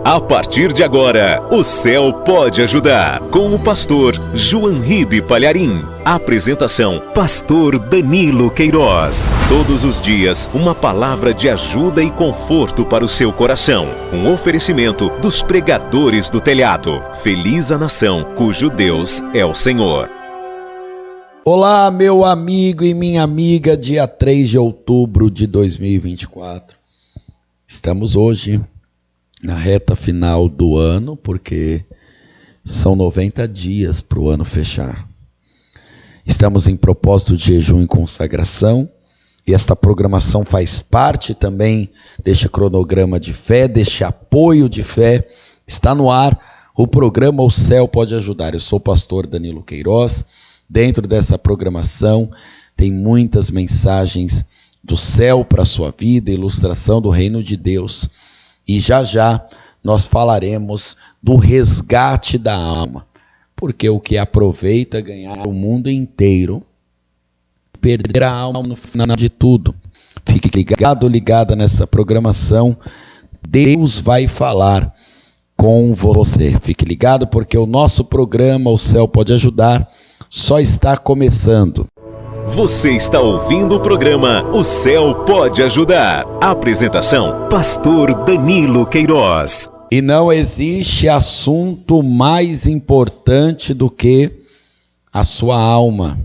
A partir de agora, o céu pode ajudar. Com o pastor João Ribe Palharim. Apresentação, pastor Danilo Queiroz. Todos os dias, uma palavra de ajuda e conforto para o seu coração. Um oferecimento dos pregadores do telhado. Feliz a nação cujo Deus é o Senhor. Olá, meu amigo e minha amiga, dia 3 de outubro de 2024. Estamos hoje na reta final do ano, porque são 90 dias para o ano fechar. Estamos em propósito de jejum e consagração, e esta programação faz parte também deste cronograma de fé, deste apoio de fé. Está no ar o programa O Céu Pode Ajudar. Eu sou o pastor Danilo Queiroz. Dentro dessa programação tem muitas mensagens do céu para a sua vida, ilustração do reino de Deus. E já já nós falaremos do resgate da alma, porque o que aproveita ganhar o mundo inteiro, perder a alma no final de tudo. Fique ligada nessa programação, Deus vai falar com você. Fique ligado porque o nosso programa O Céu Pode Ajudar só está começando. Você está ouvindo o programa O Céu Pode Ajudar. Apresentação, pastor Danilo Queiroz. E não existe assunto mais importante do que a sua alma.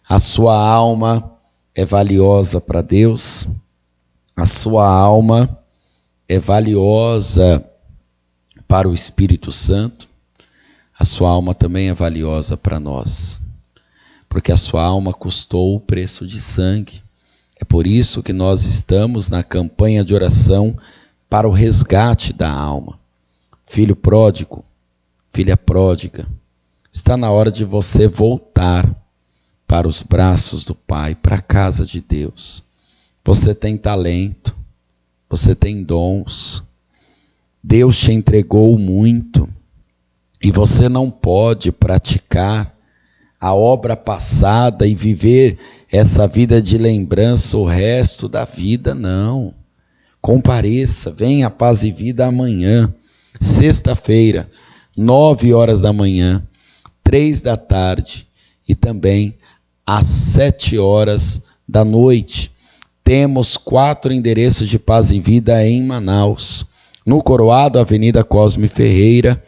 A sua alma é valiosa para Deus. A sua alma é valiosa para o Espírito Santo. A sua alma também é valiosa para nós, porque a sua alma custou o preço de sangue. É por isso que nós estamos na campanha de oração para o resgate da alma. Filho pródigo, filha pródiga, está na hora de você voltar para os braços do Pai, para a casa de Deus. Você tem talento, você tem dons, Deus te entregou muito, e você não pode praticar a obra passada e viver essa vida de lembrança o resto da vida, não. Compareça, venha a Paz e Vida amanhã, sexta-feira, 9 horas da manhã, 3 da tarde e também às 7 horas da noite. Temos 4 endereços de Paz e Vida em Manaus. No Coroado, Avenida Cosme Ferreira,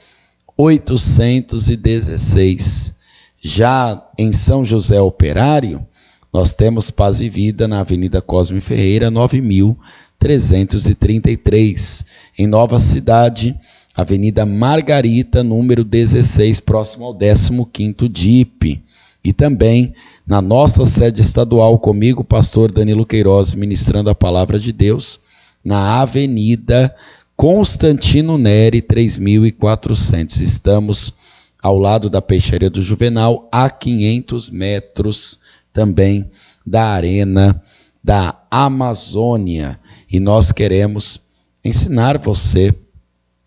816. Já em São José Operário, nós temos Paz e Vida na Avenida Cosme Ferreira, 9333. Em Nova Cidade, Avenida Margarita, número 16, próximo ao 15º DIP. E também na nossa sede estadual, comigo, pastor Danilo Queiroz, ministrando a palavra de Deus, na Avenida Constantino Neri, 3400. Estamos ao lado da Peixaria do Juvenal, a 500 metros também da Arena da Amazônia. E nós queremos ensinar você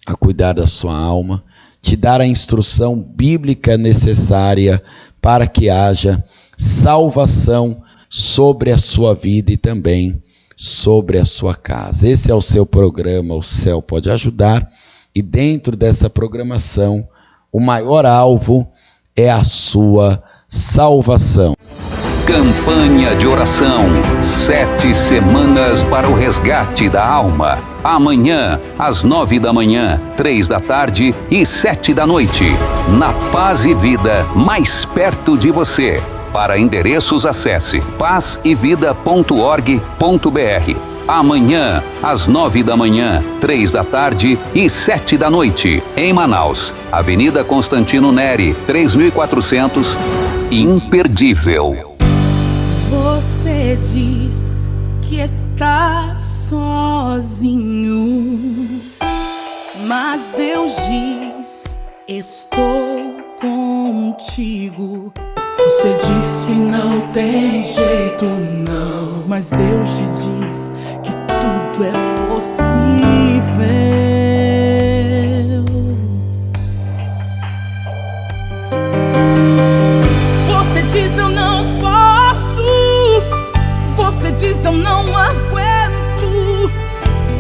a cuidar da sua alma, te dar a instrução bíblica necessária para que haja salvação sobre a sua vida e também sobre a sua casa. Esse é o seu programa, O Céu Pode Ajudar, e dentro dessa programação, o maior alvo é a sua salvação. Campanha de oração, 7 semanas para o resgate da alma. Amanhã, às 9 da manhã, 3 da tarde e 7 da noite. Na Paz e Vida, mais perto de você. Para endereços, acesse pazevida.org.br. Amanhã, às 9 da manhã, 3 da tarde e 7 da noite. Em Manaus, Avenida Constantino Neri, 3400. Imperdível. Você diz que está sozinho, mas Deus diz: estou contigo. Você diz que não tem jeito, não, mas Deus te diz que tudo é possível. Você diz: eu não posso. Você diz: eu não aguento.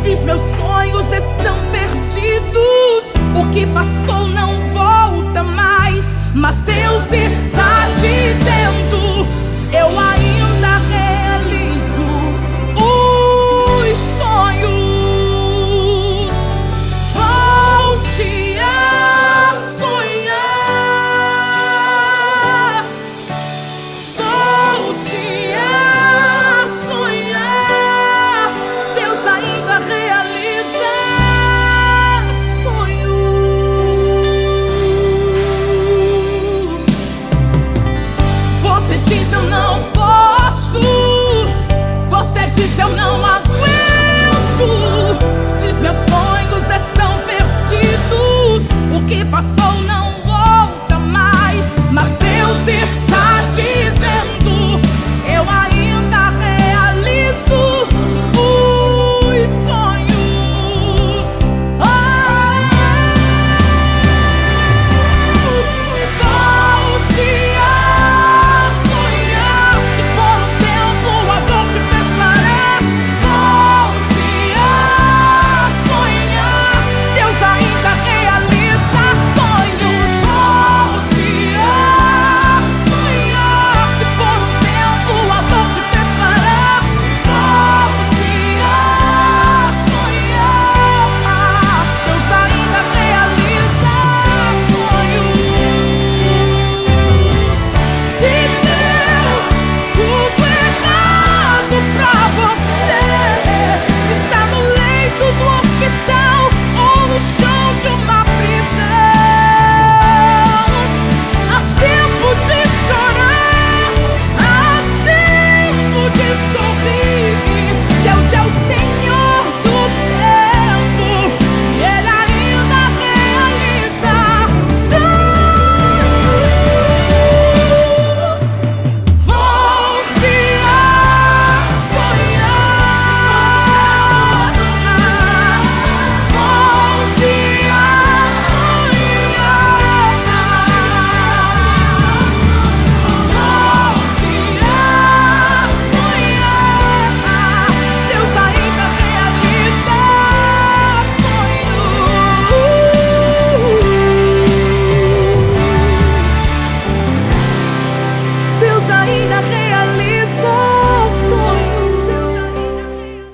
Diz: meus sonhos estão perdidos. que passou não volta mais, mas Deus está dizendo: eu ainda realizo os sonhos. Volte a sonhar. Volte a sonhar. Deus ainda realiza sonhos. Você diz eu não posso, você diz eu não aguento, diz meus sonhos estão perdidos, o que passou não volta mais, mas Deus está dizendo: eu ainda realizo os sonhos. Volte a sonhar. Se por um tempo a dor te fez parar, volte a sonhar. Deus ainda realiza sonhos. Volte a sonhar. Se por um tempo a dor te fez parar, volte a sonhar. Deus ainda realiza sonhos. Se deu tudo errado pra você, se está no leito do hospital ou no chão de uma prisão, há tempo de chorar, há tempo de sorrir. Deus é o Senhor do tempo e Ele ainda realiza sonhos. Volte a sonhar. Volte a sonhar. Deus ainda realiza sonhos. Deus ainda realiza sonhos.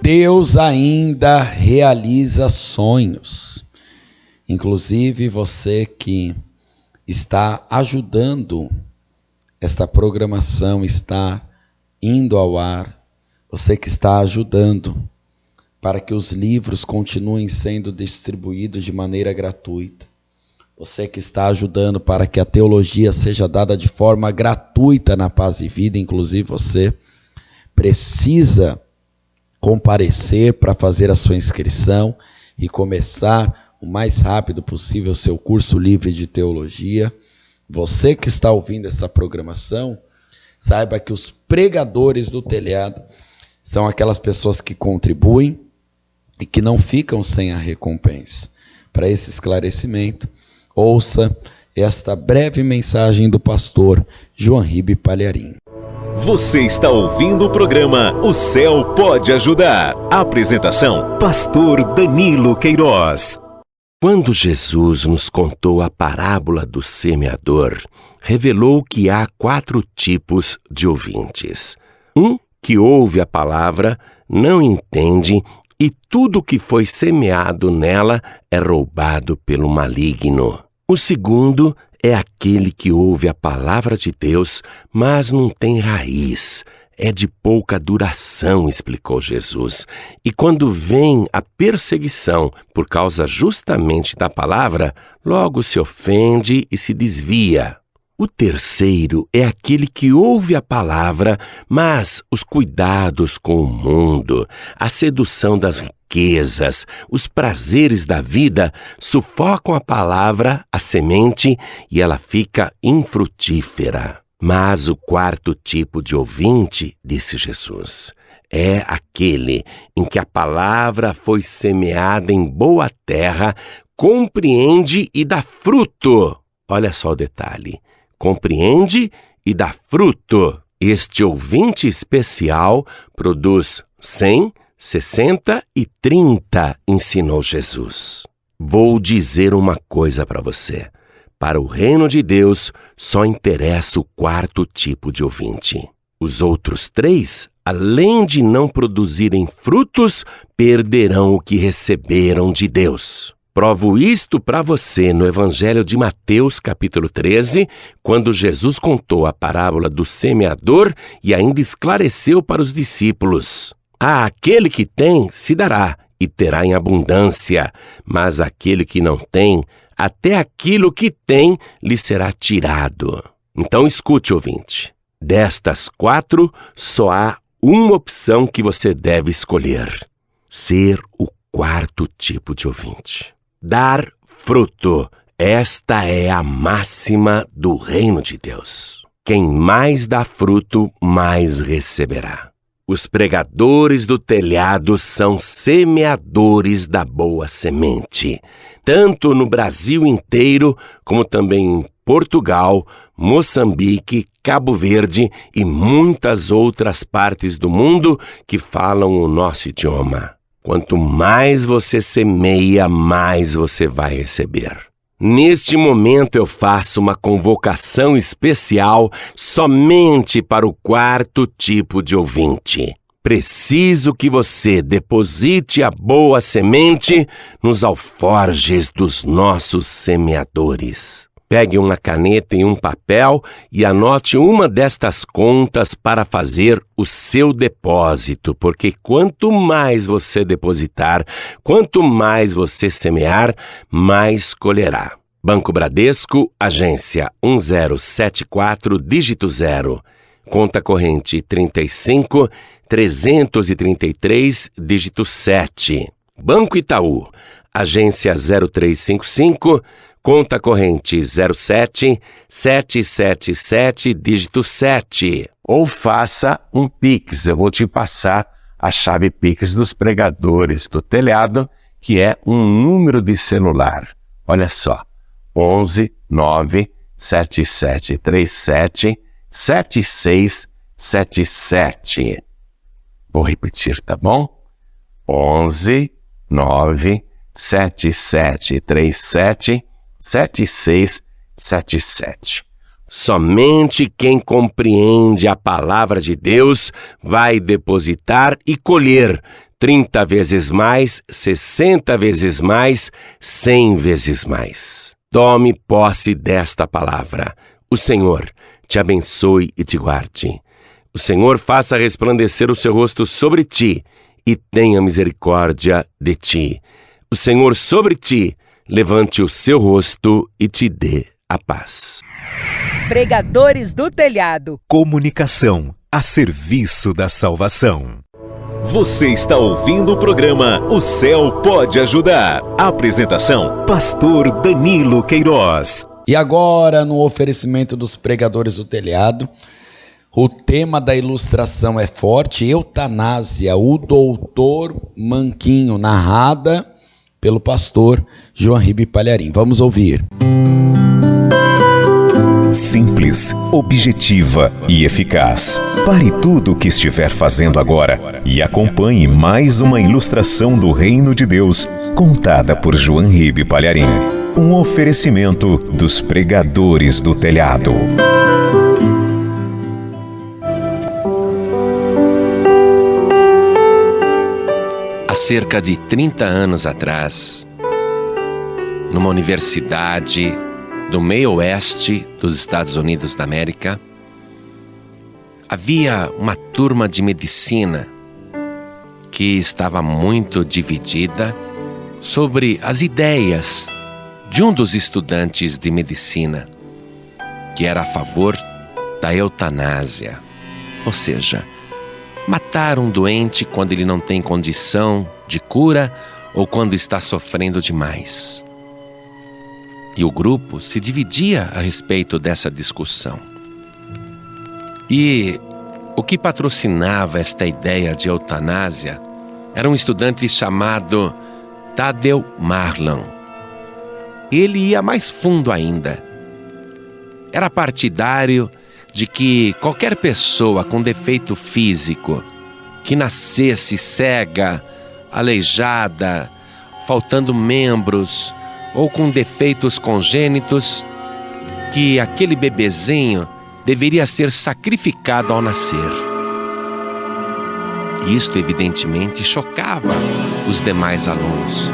Deus ainda realiza sonhos. Inclusive você que está ajudando esta programação, está indo ao ar, você que está ajudando para que os livros continuem sendo distribuídos de maneira gratuita. Você que está ajudando para que a teologia seja dada de forma gratuita na Paz e Vida, inclusive você precisa comparecer para fazer a sua inscrição e começar o mais rápido possível o seu curso livre de teologia. Você que está ouvindo essa programação, saiba que os pregadores do telhado são aquelas pessoas que contribuem e que não ficam sem a recompensa. Para esse esclarecimento, ouça esta breve mensagem do pastor João Ribe Palharim. Você está ouvindo o programa O Céu Pode Ajudar. Apresentação: Pastor Danilo Queiroz. Quando Jesus nos contou a parábola do semeador, revelou que há 4 tipos de ouvintes. Um que ouve a palavra, não entende e tudo que foi semeado nela é roubado pelo maligno. O segundo é aquele que ouve a palavra de Deus, mas não tem raiz. É de pouca duração, explicou Jesus. E quando vem a perseguição por causa justamente da palavra, logo se ofende e se desvia. O terceiro é aquele que ouve a palavra, mas os cuidados com o mundo, a sedução das riquezas, os prazeres da vida sufocam a palavra, a semente, e ela fica infrutífera. Mas o 4º tipo de ouvinte, disse Jesus, é aquele em que a palavra foi semeada em boa terra, compreende e dá fruto. Olha só o detalhe. Compreende e dá fruto. Este ouvinte especial produz 100, 60 e 30, ensinou Jesus. Vou dizer uma coisa para você. Para o reino de Deus, só interessa o quarto tipo de ouvinte. Os outros 3, além de não produzirem frutos, perderão o que receberam de Deus. Provo isto para você no Evangelho de Mateus, capítulo 13, quando Jesus contou a parábola do semeador e ainda esclareceu para os discípulos. A aquele que tem, se dará, e terá em abundância, mas aquele que não tem, até aquilo que tem lhe será tirado. Então escute, ouvinte. Destas 4, só há uma opção que você deve escolher: ser o quarto tipo de ouvinte. Dar fruto. Esta é a máxima do reino de Deus. Quem mais dá fruto, mais receberá. Os pregadores do telhado são semeadores da boa semente, tanto no Brasil inteiro, como também em Portugal, Moçambique, Cabo Verde e muitas outras partes do mundo que falam o nosso idioma. Quanto mais você semeia, mais você vai receber. Neste momento eu faço uma convocação especial somente para o quarto tipo de ouvinte. Preciso que você deposite a boa semente nos alforjes dos nossos semeadores. Pegue uma caneta e um papel e anote uma destas contas para fazer o seu depósito, porque quanto mais você depositar, quanto mais você semear, mais colherá. Banco Bradesco, agência 1074, dígito 0. Conta corrente 35-333, dígito 7. Banco Itaú, agência 0355, conta corrente 07-777, dígito 7. Ou faça um Pix. Eu vou te passar a chave Pix dos pregadores do telhado, que é um número de celular. Olha só, 11 9 7737 7677. Vou repetir, tá bom? 11 9 7737 7677. Somente quem compreende a palavra de Deus vai depositar e colher 30 vezes mais, 60 vezes mais, 100 vezes mais. Tome posse desta palavra. O Senhor te abençoe e te guarde. O Senhor faça resplandecer o seu rosto sobre ti e tenha misericórdia de ti. O Senhor sobre ti levante o seu rosto e te dê a paz. Pregadores do Telhado. Comunicação a serviço da salvação. Você está ouvindo o programa O Céu Pode Ajudar. Apresentação: Pastor Danilo Queiroz. E agora, no oferecimento dos pregadores do telhado, o tema da ilustração é forte: eutanásia, o doutor Manquinho, narrada pelo pastor João Ribe Palharim. Vamos ouvir. Simples, objetiva e eficaz. Pare tudo o que estiver fazendo agora e acompanhe mais uma ilustração do Reino de Deus, contada por João Ribe Palharim. Um oferecimento dos pregadores do telhado. Há cerca de 30 anos atrás, numa universidade do meio oeste dos Estados Unidos da América, havia uma turma de medicina que estava muito dividida sobre as ideias de um dos estudantes de medicina, que era a favor da eutanásia, ou seja, matar um doente quando ele não tem condição de cura ou quando está sofrendo demais. E o grupo se dividia a respeito dessa discussão. E o que patrocinava esta ideia de eutanásia era um estudante chamado Tadeu Marlon. Ele ia mais fundo ainda. Era partidário de que qualquer pessoa com defeito físico que nascesse cega, aleijada faltando membros ou com defeitos congênitos, que aquele bebezinho deveria ser sacrificado ao nascer. Isto, evidentemente, chocava os demais alunos.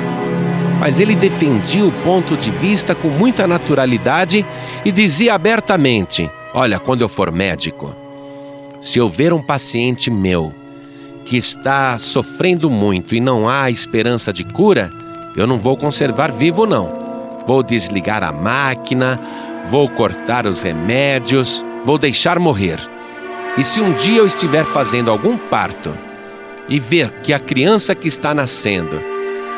Mas ele defendia o ponto de vista com muita naturalidade e dizia abertamente: olha, quando eu for médico, se eu ver um paciente meu que está sofrendo muito e não há esperança de cura, eu não vou conservar vivo, não. Vou desligar a máquina, vou cortar os remédios, vou deixar morrer. E se um dia eu estiver fazendo algum parto e ver que a criança que está nascendo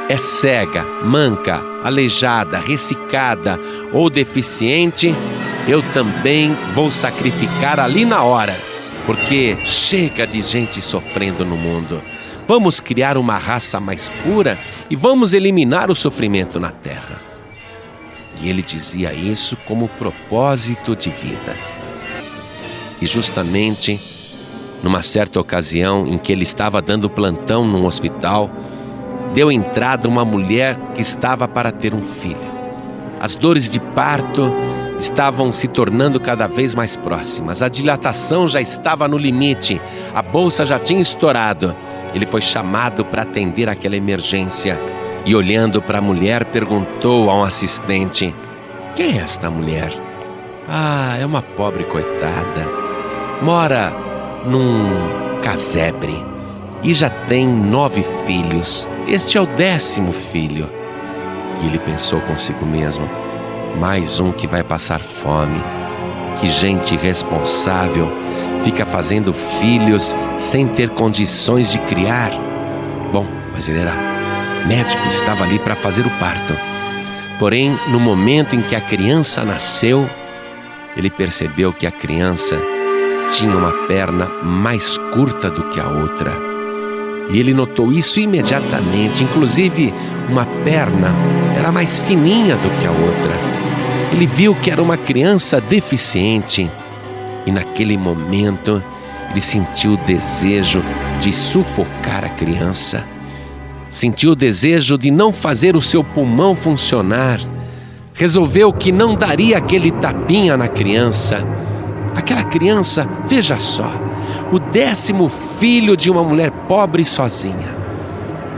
é cega, manca, aleijada, ressecada ou deficiente, eu também vou sacrificar ali na hora, porque chega de gente sofrendo no mundo. Vamos criar uma raça mais pura e vamos eliminar o sofrimento na terra. E ele dizia isso como propósito de vida. E justamente numa certa ocasião em que ele estava dando plantão num hospital, deu entrada uma mulher que estava para ter um filho. As dores de parto estavam se tornando cada vez mais próximas. A dilatação já estava no limite. A bolsa já tinha estourado. Ele foi chamado para atender aquela emergência. E olhando para a mulher, perguntou a um assistente: quem é esta mulher? É uma pobre coitada. Mora num casebre e já tem 9 filhos. Este é o 10º filho. E ele pensou consigo mesmo: mais um que vai passar fome. Que gente irresponsável fica fazendo filhos sem ter condições de criar. Bom, mas ele era médico, estava ali para fazer o parto. Porém, no momento em que a criança nasceu, ele percebeu que a criança tinha uma perna mais curta do que a outra. E ele notou isso imediatamente. Inclusive, uma perna era mais fininha do que a outra. Ele viu que era uma criança deficiente. E naquele momento, ele sentiu o desejo de sufocar a criança. Sentiu o desejo de não fazer o seu pulmão funcionar. Resolveu que não daria aquele tapinha na criança. Aquela criança, veja só, o 10º filho de uma mulher pobre e sozinha.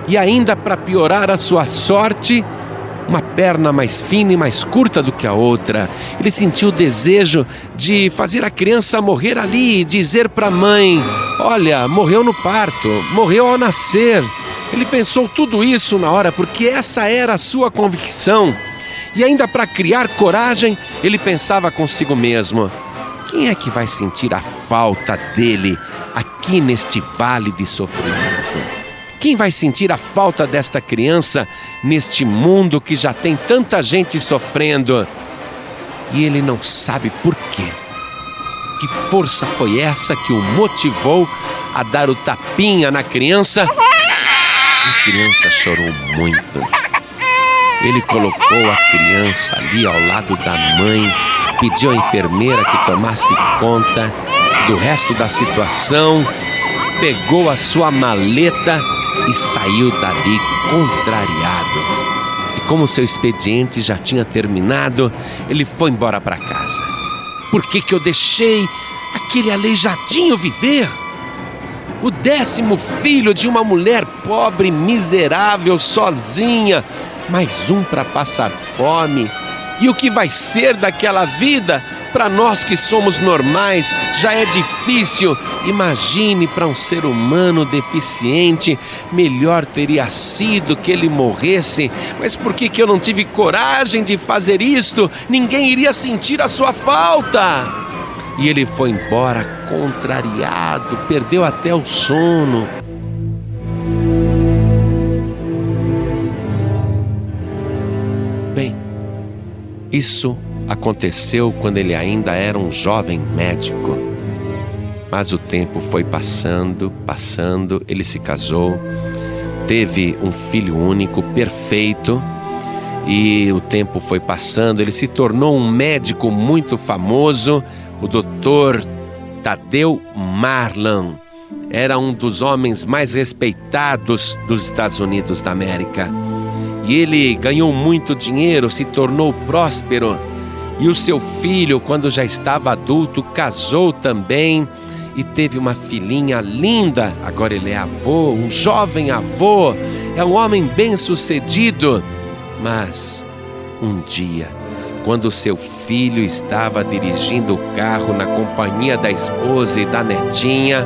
E ainda para piorar a sua sorte, uma perna mais fina e mais curta do que a outra. Ele sentiu o desejo de fazer a criança morrer ali e dizer para a mãe: olha, morreu no parto, morreu ao nascer. Ele pensou tudo isso na hora, porque essa era a sua convicção. E ainda para criar coragem, ele pensava consigo mesmo: quem é que vai sentir a falta dele aqui neste vale de sofrimento? Quem vai sentir a falta desta criança neste mundo que já tem tanta gente sofrendo? E ele não sabe por quê. Que força foi essa que o motivou a dar o tapinha na criança? A criança chorou muito. Ele colocou a criança ali ao lado da mãe, pediu à enfermeira que tomasse conta do resto da situação, pegou a sua maleta e saiu dali contrariado. E como seu expediente já tinha terminado, ele foi embora para casa. Por que eu deixei aquele aleijadinho viver? O 10º filho de uma mulher pobre, miserável, sozinha. Mais um para passar fome. E o que vai ser daquela vida? Para nós que somos normais, já é difícil. Imagine para um ser humano deficiente, melhor teria sido que ele morresse. Mas por que eu não tive coragem de fazer isto? Ninguém iria sentir a sua falta. E ele foi embora contrariado, perdeu até o sono. Bem, isso aconteceu quando ele ainda era um jovem médico. Mas o tempo foi passando, ele se casou, teve um filho único, perfeito, e o tempo foi passando, ele se tornou um médico muito famoso, o Dr. Tadeu Marlan. Era um dos homens mais respeitados dos Estados Unidos da América. E ele ganhou muito dinheiro, se tornou próspero. E o seu filho, quando já estava adulto, casou também e teve uma filhinha linda. Agora ele é avô, um jovem avô, é um homem bem-sucedido. Mas um dia, quando seu filho estava dirigindo o carro na companhia da esposa e da netinha,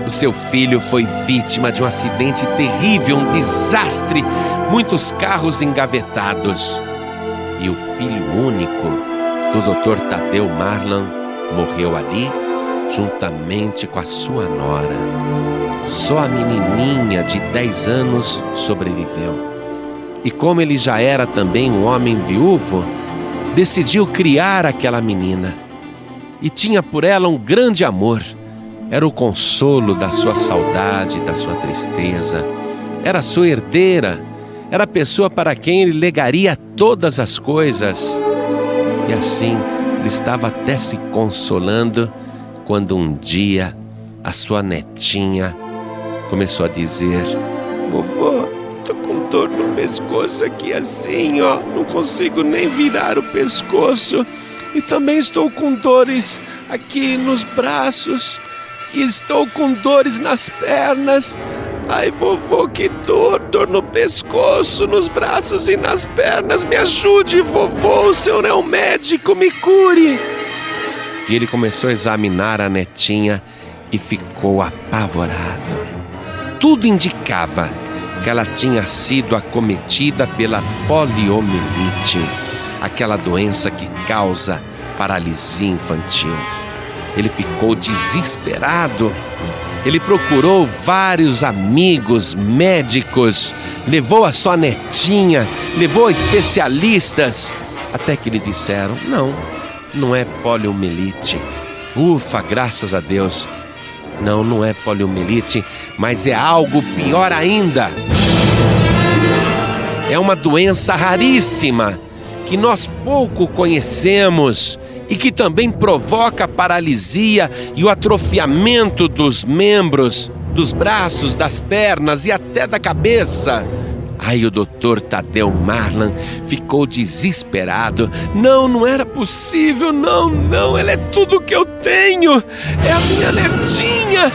o seu filho foi vítima de um acidente terrível, um desastre, muitos carros engavetados. E o filho único do Dr. Tadeu Marlan morreu ali, juntamente com a sua nora. Só a menininha de 10 anos sobreviveu. E como ele já era também um homem viúvo, decidiu criar aquela menina. E tinha por ela um grande amor. Era o consolo da sua saudade, da sua tristeza. Era sua herdeira. Era a pessoa para quem ele legaria todas as coisas. E assim, ele estava até se consolando quando um dia a sua netinha começou a dizer: vovô, tô com dor no pescoço aqui assim, ó. Não consigo nem virar o pescoço. E também estou com dores aqui nos braços. E estou com dores nas pernas. Ai, vovô, que dor no pescoço, nos braços e nas pernas. Me ajude, vovô, o senhor é um médico, me cure. E ele começou a examinar a netinha e ficou apavorado. Tudo indicava que ela tinha sido acometida pela poliomielite, aquela doença que causa paralisia infantil. Ele ficou desesperado. Ele procurou vários amigos médicos, levou a sua netinha, levou especialistas, até que lhe disseram: não é poliomielite. Ufa, graças a Deus. Não é poliomielite, mas é algo pior ainda. É uma doença raríssima que nós pouco conhecemos e que também provoca paralisia e o atrofiamento dos membros, dos braços, das pernas e até da cabeça. Aí o Dr. Tadeu Marlan ficou desesperado. Não era possível, não, ela é tudo que eu tenho, é a minha netinha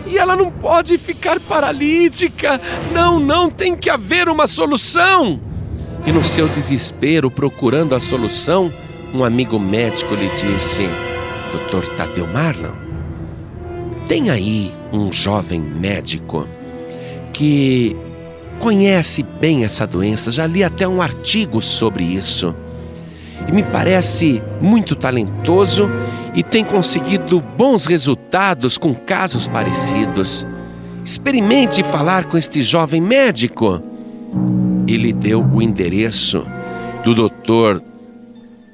e ela não pode ficar paralítica, não, tem que haver uma solução. E no seu desespero, procurando a solução, um amigo médico lhe disse: Dr. Tadeu Marlan, tem aí um jovem médico que conhece bem essa doença, já li até um artigo sobre isso. E me parece muito talentoso e tem conseguido bons resultados com casos parecidos. Experimente falar com este jovem médico. Ele deu o endereço do Dr.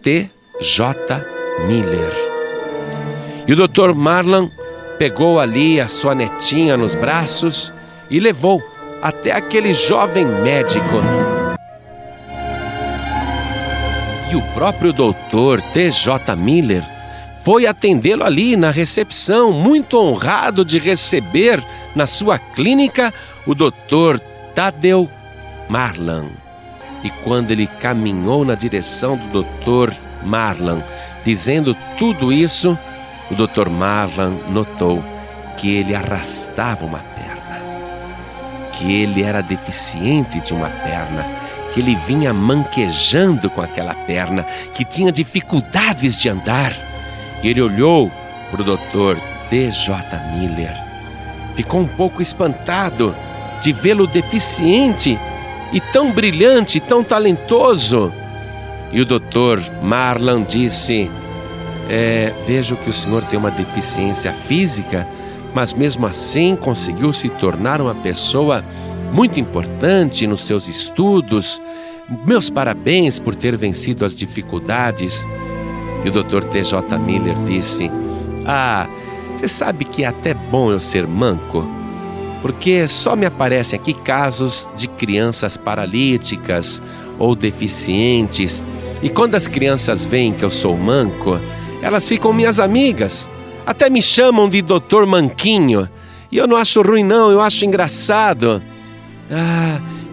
T.J. Miller. E o Dr. Marlan pegou ali a sua netinha nos braços e levou até aquele jovem médico. E o próprio Dr. T.J. Miller foi atendê-lo ali na recepção, muito honrado de receber na sua clínica o Dr. Tadeu Marlan. E quando ele caminhou na direção do Dr. Marlan, dizendo tudo isso, o Dr. Marlan notou que ele arrastava uma perna, que ele era deficiente de uma perna, que ele vinha manquejando com aquela perna, que tinha dificuldades de andar. E ele olhou para o Dr. T.J. Miller. Ficou um pouco espantado de vê-lo deficiente e tão brilhante, tão talentoso. E o Dr. Marlan disse: vejo que o senhor tem uma deficiência física, mas mesmo assim conseguiu se tornar uma pessoa muito importante nos seus estudos. Meus parabéns por ter vencido as dificuldades. E o Dr. T.J. Miller disse: você sabe que é até bom eu ser manco, porque só me aparecem aqui casos de crianças paralíticas ou deficientes, e quando as crianças veem que eu sou manco, elas ficam minhas amigas, até me chamam de Dr. Manquinho, e eu não acho ruim não, eu acho engraçado.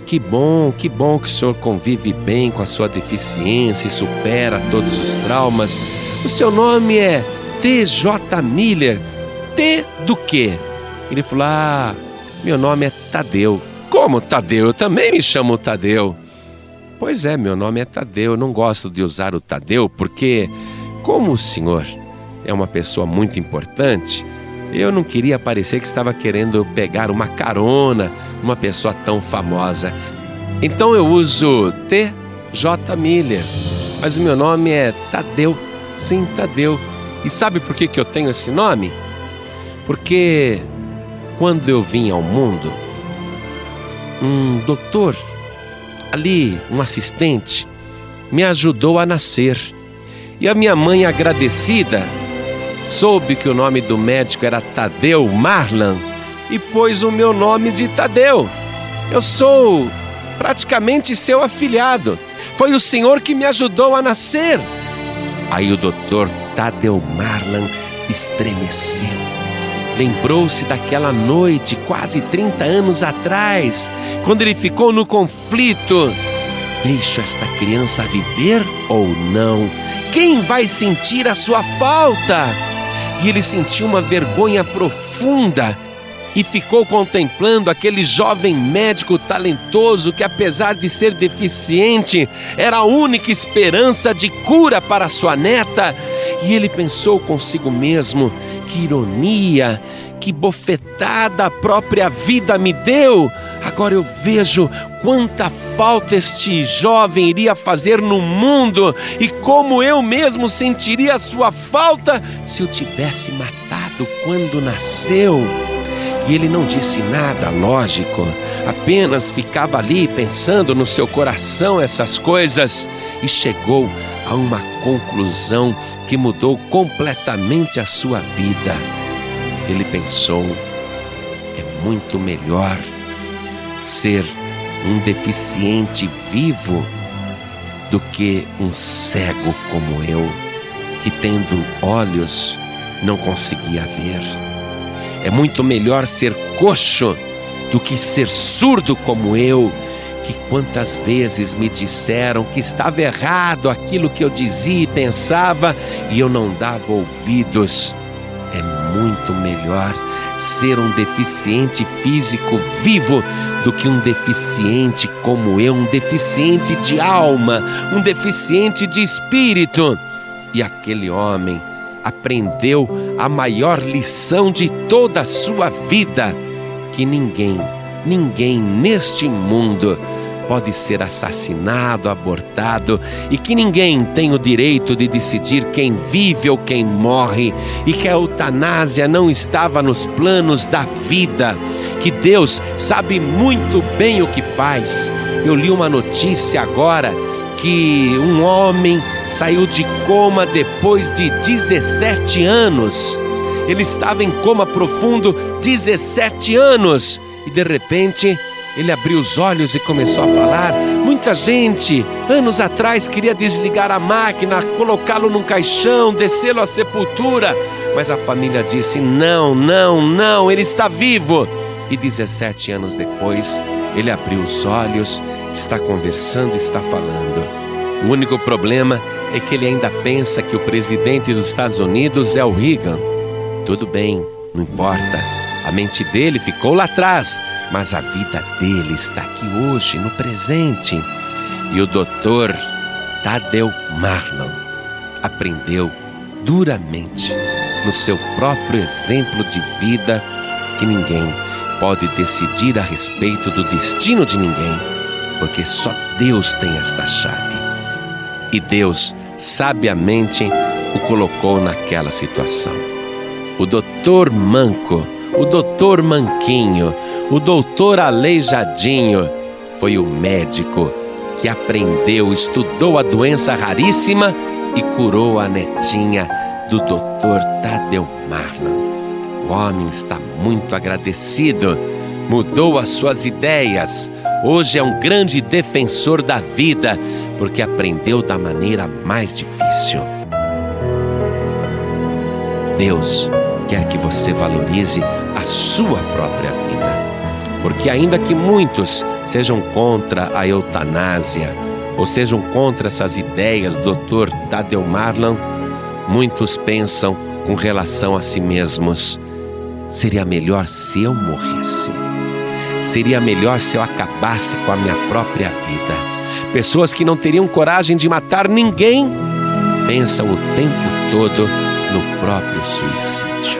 que bom que o senhor convive bem com a sua deficiência e supera todos os traumas. O seu nome é T.J. Miller. T do quê? Ele falou, meu nome é Tadeu. Como Tadeu? Eu também me chamo Tadeu. Pois é, meu nome é Tadeu. Eu não gosto de usar o Tadeu porque, como o senhor é uma pessoa muito importante, eu não queria parecer que estava querendo pegar uma carona numa pessoa tão famosa. Então eu uso T.J. Miller, mas o meu nome é Tadeu. Sim, Tadeu. E sabe por que eu tenho esse nome? Porque quando eu vim ao mundo, um doutor, ali, um assistente, me ajudou a nascer. E a minha mãe, agradecida, soube que o nome do médico era Tadeu Marlan e pôs o meu nome de Tadeu. Eu sou praticamente seu afilhado. Foi o senhor que me ajudou a nascer. Aí o doutor Tadeu Marlan estremeceu. Lembrou-se daquela noite, quase 30 anos atrás, quando ele ficou no conflito. Deixo esta criança viver ou não? Quem vai sentir a sua falta? E ele sentiu uma vergonha profunda e ficou contemplando aquele jovem médico talentoso que, apesar de ser deficiente, era a única esperança de cura para sua neta. E ele pensou consigo mesmo, que ironia, que bofetada a própria vida me deu. Agora eu vejo quanta falta este jovem iria fazer no mundo e como eu mesmo sentiria a sua falta se o tivesse matado quando nasceu. E ele não disse nada, lógico, apenas ficava ali pensando no seu coração essas coisas e chegou a uma conclusão que mudou completamente a sua vida. Ele pensou, é muito melhor ser um deficiente vivo do que um cego como eu, que tendo olhos não conseguia ver. É muito melhor ser coxo do que ser surdo como eu, que quantas vezes me disseram que estava errado aquilo que eu dizia e pensava e eu não dava ouvidos. É muito melhor ser um deficiente físico vivo do que um deficiente como eu, um deficiente de alma, um deficiente de espírito. E aquele homem aprendeu a maior lição de toda a sua vida, que ninguém neste mundo pode ser assassinado, abortado, e que ninguém tem o direito de decidir quem vive ou quem morre, e que a eutanásia não estava nos planos da vida, que Deus sabe muito bem o que faz. Eu li uma notícia agora que um homem saiu de coma depois de 17 anos. Ele estava em coma profundo 17 anos e de repente ele abriu os olhos e começou a falar. Muita gente, anos atrás, queria desligar a máquina, colocá-lo num caixão, descê-lo à sepultura. Mas a família disse, não, ele está vivo. E 17 anos depois, ele abriu os olhos, está conversando, está falando. O único problema é que ele ainda pensa que o presidente dos Estados Unidos é o Reagan. Tudo bem, não importa. A mente dele ficou lá atrás, mas a vida dele está aqui hoje, no presente. E o doutor Tadeu Marlan aprendeu duramente, no seu próprio exemplo de vida, que ninguém pode decidir a respeito do destino de ninguém, porque só Deus tem esta chave. E Deus, sabiamente, o colocou naquela situação. O doutor manco, o doutor manquinho, o doutor aleijadinho foi o médico que aprendeu, estudou a doença raríssima e curou a netinha do doutor Tadeu Marlan. O homem está muito agradecido, mudou as suas ideias, hoje é um grande defensor da vida, porque aprendeu da maneira mais difícil. Deus quer que você valorize a sua própria vida. porque ainda que muitos sejam contra a eutanásia, ou sejam contra essas ideias do Dr. Tadeu Marlam, muitos pensam com relação a si mesmos: seria melhor se eu morresse, seria melhor se eu acabasse com a minha própria vida. Pessoas que não teriam coragem de matar ninguém pensam o tempo todo no próprio suicídio.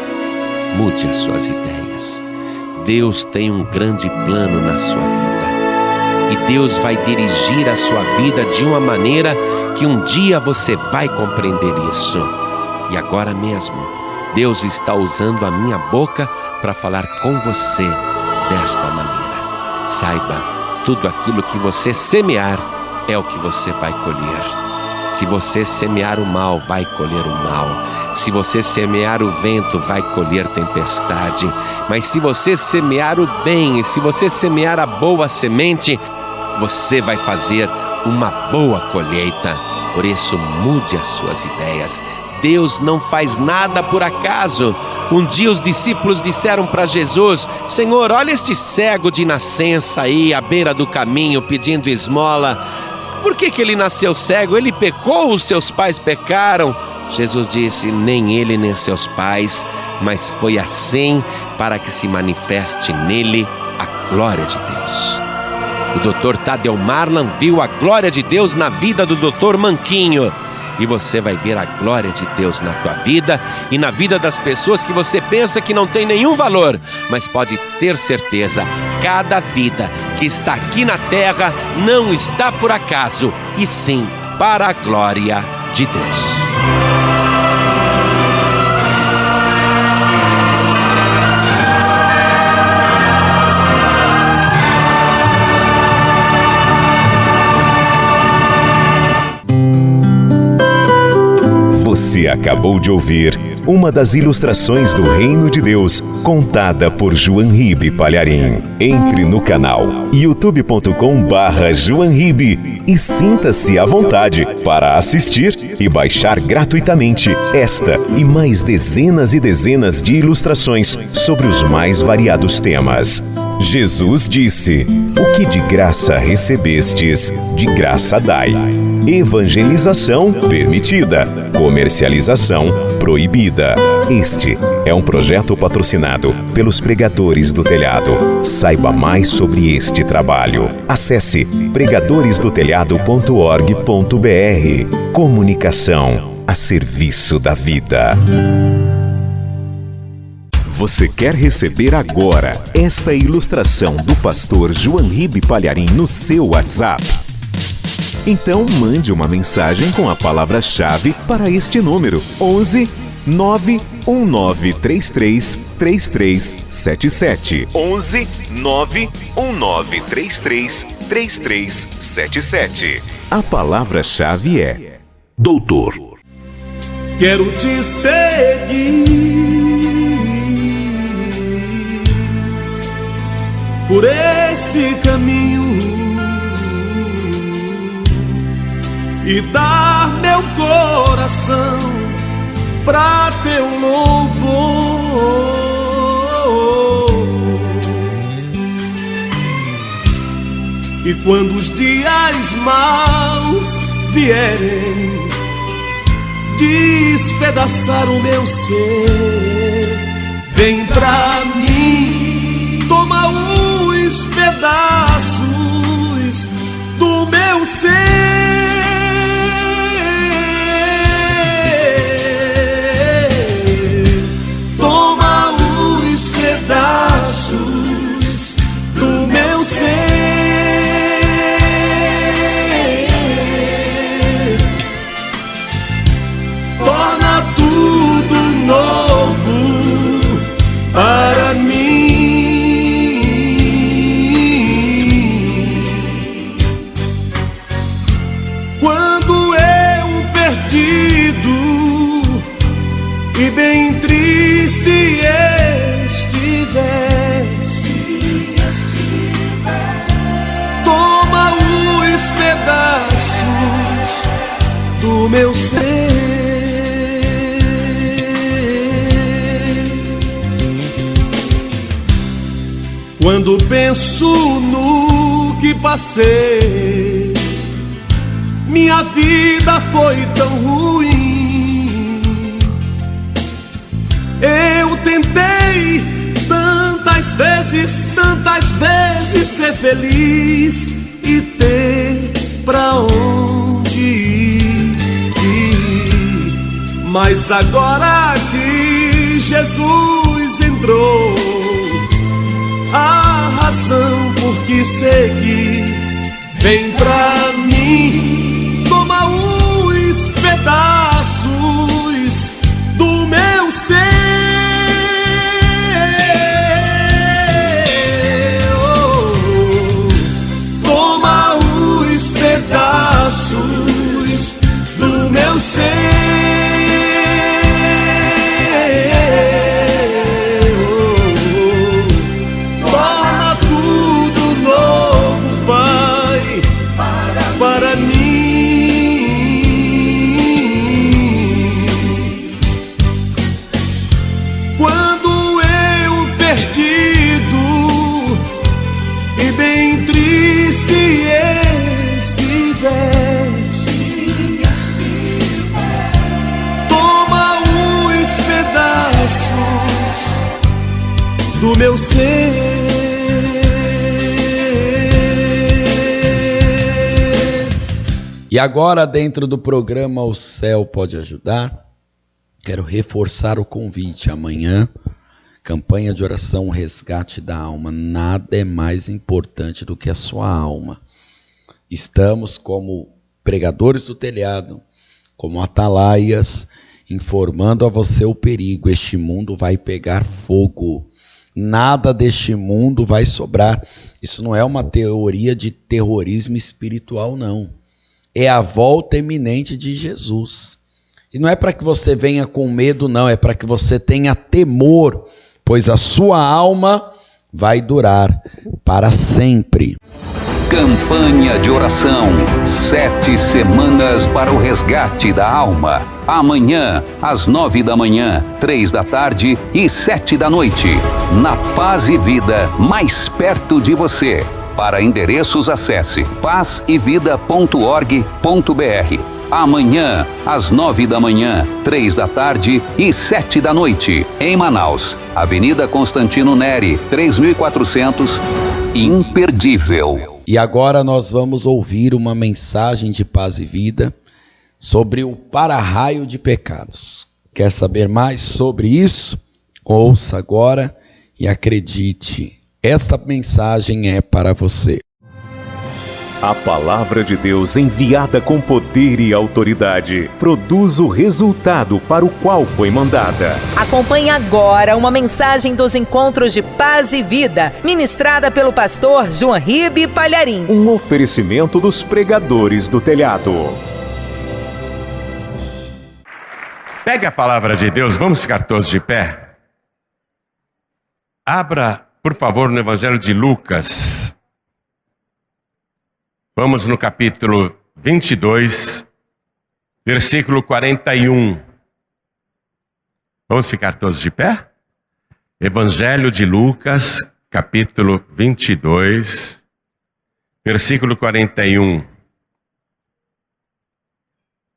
Mude as suas ideias. Deus tem um grande plano na sua vida, e Deus vai dirigir a sua vida de uma maneira que um dia você vai compreender isso. E agora mesmo, Deus está usando a minha boca para falar com você desta maneira. Saiba, tudo aquilo que você semear é o que você vai colher. Se você semear o mal, vai colher o mal. Se você semear o vento, vai colher tempestade. Mas se você semear o bem, e se você semear a boa semente, você vai fazer uma boa colheita. Por isso, mude as suas ideias. Deus não faz nada por acaso. Um dia os discípulos disseram para Jesus: Senhor, olha este cego de nascença aí à beira do caminho pedindo esmola. Por que ele nasceu cego? Ele pecou, os seus pais pecaram? Jesus disse: nem ele nem seus pais, mas foi assim para que se manifeste nele a glória de Deus. O Dr. Tadeu Marlam viu a glória de Deus na vida do Dr. Manquinho. E você vai ver a glória de Deus na tua vida e na vida das pessoas que você pensa que não tem nenhum valor. Mas pode ter certeza, cada vida que está aqui na terra não está por acaso, e sim para a glória de Deus. Você acabou de ouvir uma das ilustrações do Reino de Deus, contada por João Ribe Palharim. Entre no canal youtube.com/João Ribe e sinta-se à vontade para assistir e baixar gratuitamente esta e mais dezenas e dezenas de ilustrações sobre os mais variados temas. Jesus disse: o que de graça recebestes, de graça dai. Evangelização permitida, comercialização proibida. Este é um projeto patrocinado pelos Pregadores do Telhado. Saiba mais sobre este trabalho. Acesse pregadoresdotelhado.org.br. Comunicação a serviço da vida. Você quer receber agora esta ilustração do pastor João Ribe Palharim no seu WhatsApp? Então mande uma mensagem com a palavra-chave para este número: 11 91933 3377. 11 91933 3377. A palavra-chave é Doutor. Quero te seguir por este caminho e dar meu coração pra teu louvor. E quando os dias maus vierem despedaçar o meu ser, vem pra mim, toma os pedaços do meu ser. Pedaços do meu ser, torna tudo novo para mim. Quando eu perdido e bem triste toma os pedaços do meu ser. Quando penso no que passei, minha vida foi tão ruim. Eu tentei tantas vezes ser feliz e ter pra onde ir. Mas agora que Jesus entrou, a razão por que seguir vem pra mim. Toma os pedaços do meu ser, toma os pedaços do meu ser. Para mim, quando eu perdido e bem triste estiver, toma os pedaços do meu ser. E agora, dentro do programa O Céu Pode Ajudar, quero reforçar o convite. Amanhã, campanha de oração Resgate da Alma. Nada é mais importante do que a sua alma. Estamos como pregadores do telhado, como atalaias, informando a você o perigo. Este mundo vai pegar fogo. Nada deste mundo vai sobrar. Isso não é uma teoria de terrorismo espiritual, não. É a volta iminente de Jesus. E não é para que você venha com medo, não. É para que você tenha temor, pois a sua alma vai durar para sempre. Campanha de oração, 7 semanas para o resgate da alma. Amanhã, às 9 da manhã, 3 da tarde e 7 da noite. Na Paz e Vida, mais perto de você. Para endereços, acesse pazevida.org.br. Amanhã, às 9 da manhã, 3 da tarde e 7 da noite, em Manaus, Avenida Constantino Neri, 3400, imperdível. E agora nós vamos ouvir uma mensagem de paz e vida sobre o para-raio de pecados. Quer saber mais sobre isso? Ouça agora e acredite. Esta mensagem é para você. A palavra de Deus enviada com poder e autoridade produz o resultado para o qual foi mandada. Acompanhe agora uma mensagem dos encontros de paz e vida, ministrada pelo pastor João Ribe Palharim. Um oferecimento dos pregadores do telhado. Pegue a palavra de Deus, vamos ficar todos de pé. Abra, por favor, no Evangelho de Lucas. Vamos no capítulo 22, versículo 41. Vamos ficar todos de pé? Evangelho de Lucas, capítulo 22, versículo 41.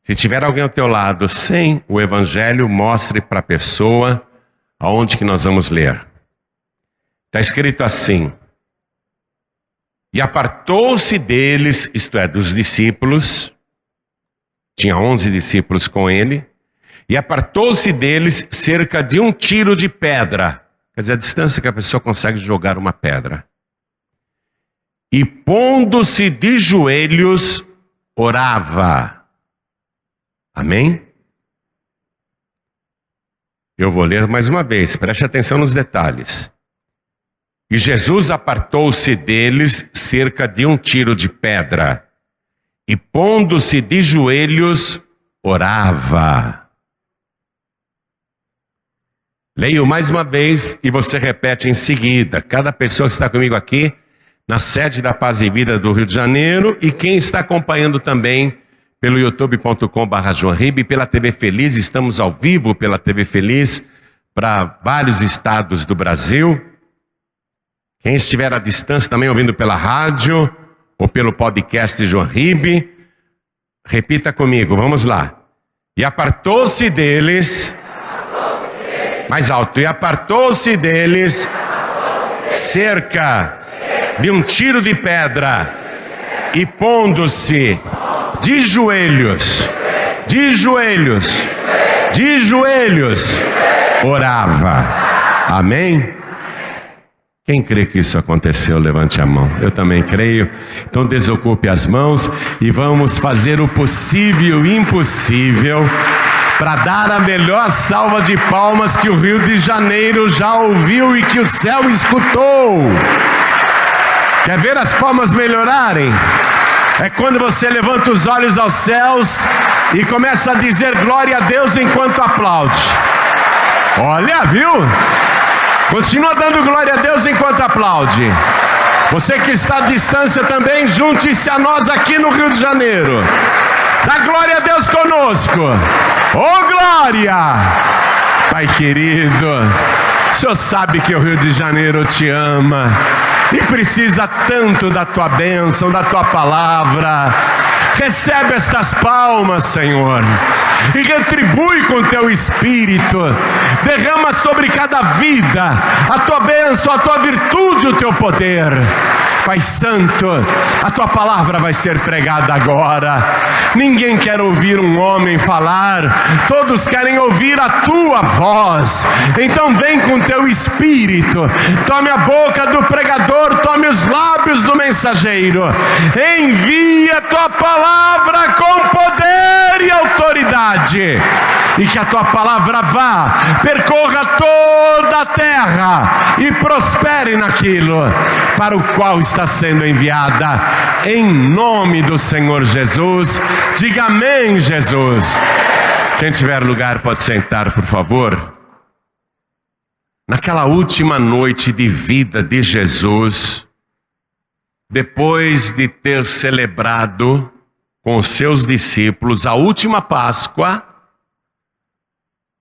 Se tiver alguém ao teu lado sem o Evangelho, mostre para a pessoa aonde que nós vamos ler. Está escrito assim: e apartou-se deles, isto é, dos discípulos, tinha 11 discípulos com ele, e apartou-se deles cerca de 1 tiro de pedra, quer dizer, a distância que a pessoa consegue jogar uma pedra. E pondo-se de joelhos, orava. Amém? Eu vou ler mais uma vez, preste atenção nos detalhes. E Jesus apartou-se deles cerca de 1 tiro de pedra, e pondo-se de joelhos, orava. Leio mais uma vez e você repete em seguida. Cada pessoa que está comigo aqui, na sede da Paz e Vida do Rio de Janeiro, e quem está acompanhando também pelo youtube.com/joanribe, pela TV Feliz, estamos ao vivo pela TV Feliz, para vários estados do Brasil. Quem estiver à distância também ouvindo pela rádio ou pelo podcast João Ribe, repita comigo, vamos lá. E apartou-se deles, mais alto, e apartou-se deles cerca de um tiro de pedra, e pondo-se de joelhos, orava. Amém? Quem crê que isso aconteceu, levante a mão. Eu também creio. Então desocupe as mãos e vamos fazer o possível e o impossível para dar a melhor salva de palmas que o Rio de Janeiro já ouviu e que o céu escutou. Quer ver as palmas melhorarem? É quando você levanta os olhos aos céus e começa a dizer glória a Deus enquanto aplaude. Olha, viu? Continua dando glória a Deus enquanto aplaude. Você que está à distância também, junte-se a nós aqui no Rio de Janeiro. Dá glória a Deus conosco. Oh, glória! Pai querido, o Senhor sabe que o Rio de Janeiro te ama e precisa tanto da tua bênção, da tua palavra. Recebe estas palmas, Senhor, e retribui com teu Espírito. Derrama sobre cada vida a tua bênção, a tua virtude, o teu poder. Pai Santo, a tua palavra vai ser pregada agora. Ninguém quer ouvir um homem falar, todos querem ouvir a tua voz. Então vem com teu Espírito, tome a boca do pregador, tome os lábios do mensageiro. Envia a tua palavra com poder e autoridade, e que a tua palavra vá, percorra toda a terra e prospere naquilo para o qual está sendo enviada, em nome do Senhor Jesus. Diga amém, Jesus. Quem tiver lugar pode sentar, por favor. Naquela última noite de vida de Jesus, depois de ter celebrado com os seus discípulos a última Páscoa,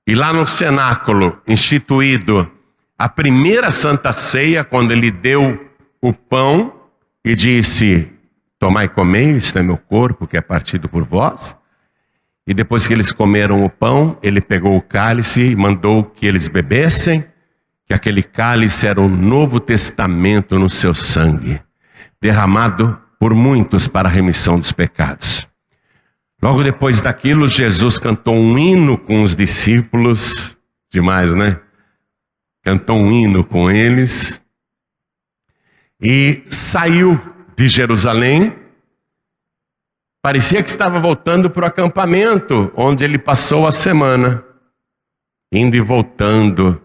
e lá no cenáculo instituído a primeira Santa Ceia, quando ele deu o pão e disse: tomai e comei, isto é meu corpo que é partido por vós. E depois que eles comeram o pão, ele pegou o cálice e mandou que eles bebessem, que aquele cálice era o Novo Testamento no seu sangue, derramado por muitos para a remissão dos pecados. Logo depois daquilo, Jesus cantou um hino com os discípulos, demais, né? Cantou um hino com eles e saiu de Jerusalém. Parecia que estava voltando para o acampamento onde ele passou a semana, indo e voltando,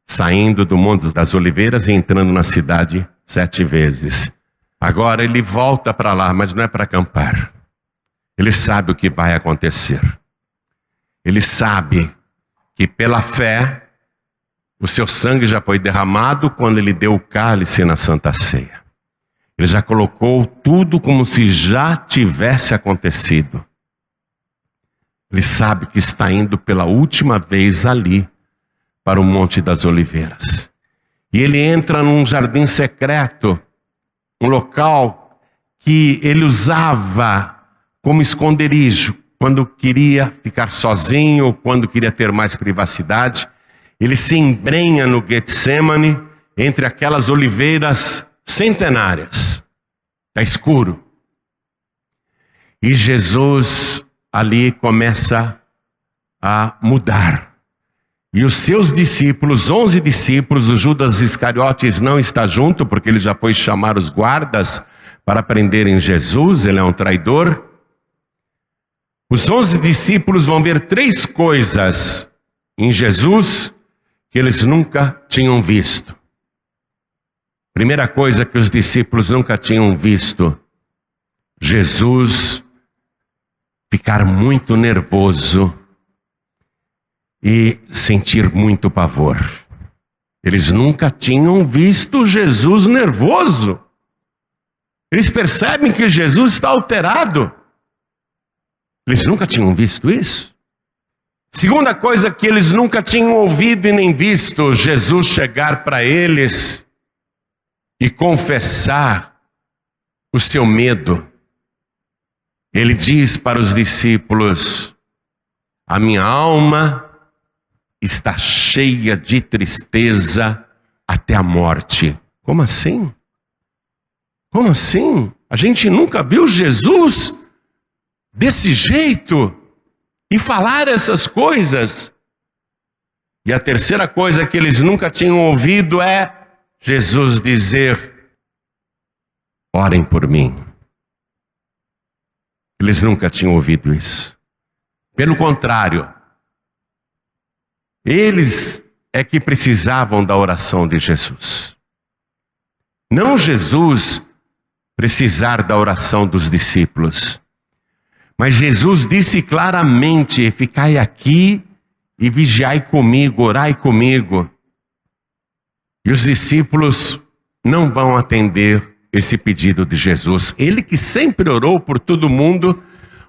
saindo do Monte das Oliveiras e entrando na cidade 7 vezes. Agora ele volta para lá, mas não é para acampar. Ele sabe o que vai acontecer. Ele sabe que pela fé o seu sangue já foi derramado quando ele deu o cálice na Santa Ceia. Ele já colocou tudo como se já tivesse acontecido. Ele sabe que está indo pela última vez ali para o Monte das Oliveiras. E ele entra num jardim secreto, um local que ele usava como esconderijo, quando queria ficar sozinho, quando queria ter mais privacidade. Ele se embrenha no Getsemane, entre aquelas oliveiras centenárias. Está escuro. E Jesus ali começa a mudar. E os seus discípulos, 11 discípulos, o Judas Iscariotes não está junto, porque ele já foi chamar os guardas para prenderem Jesus, ele é um traidor. Os 11 discípulos vão ver 3 coisas em Jesus que eles nunca tinham visto. Primeira coisa que os discípulos nunca tinham visto: Jesus ficar muito nervoso e sentir muito pavor. Eles nunca tinham visto Jesus nervoso. Eles percebem que Jesus está alterado. Eles nunca tinham visto isso. Segunda coisa que eles nunca tinham ouvido e nem visto: Jesus chegar para eles e confessar o seu medo, ele diz para os discípulos: a minha alma está cheia de tristeza até a morte. Como assim? Como assim? A gente nunca viu Jesus desse jeito e falar essas coisas. E a terceira coisa que eles nunca tinham ouvido é Jesus dizer: orem por mim. Eles nunca tinham ouvido isso. Pelo contrário, eles é que precisavam da oração de Jesus. Não Jesus precisar da oração dos discípulos. Mas Jesus disse claramente: ficai aqui e vigiai comigo, orai comigo. E os discípulos não vão atender esse pedido de Jesus. Ele que sempre orou por todo mundo,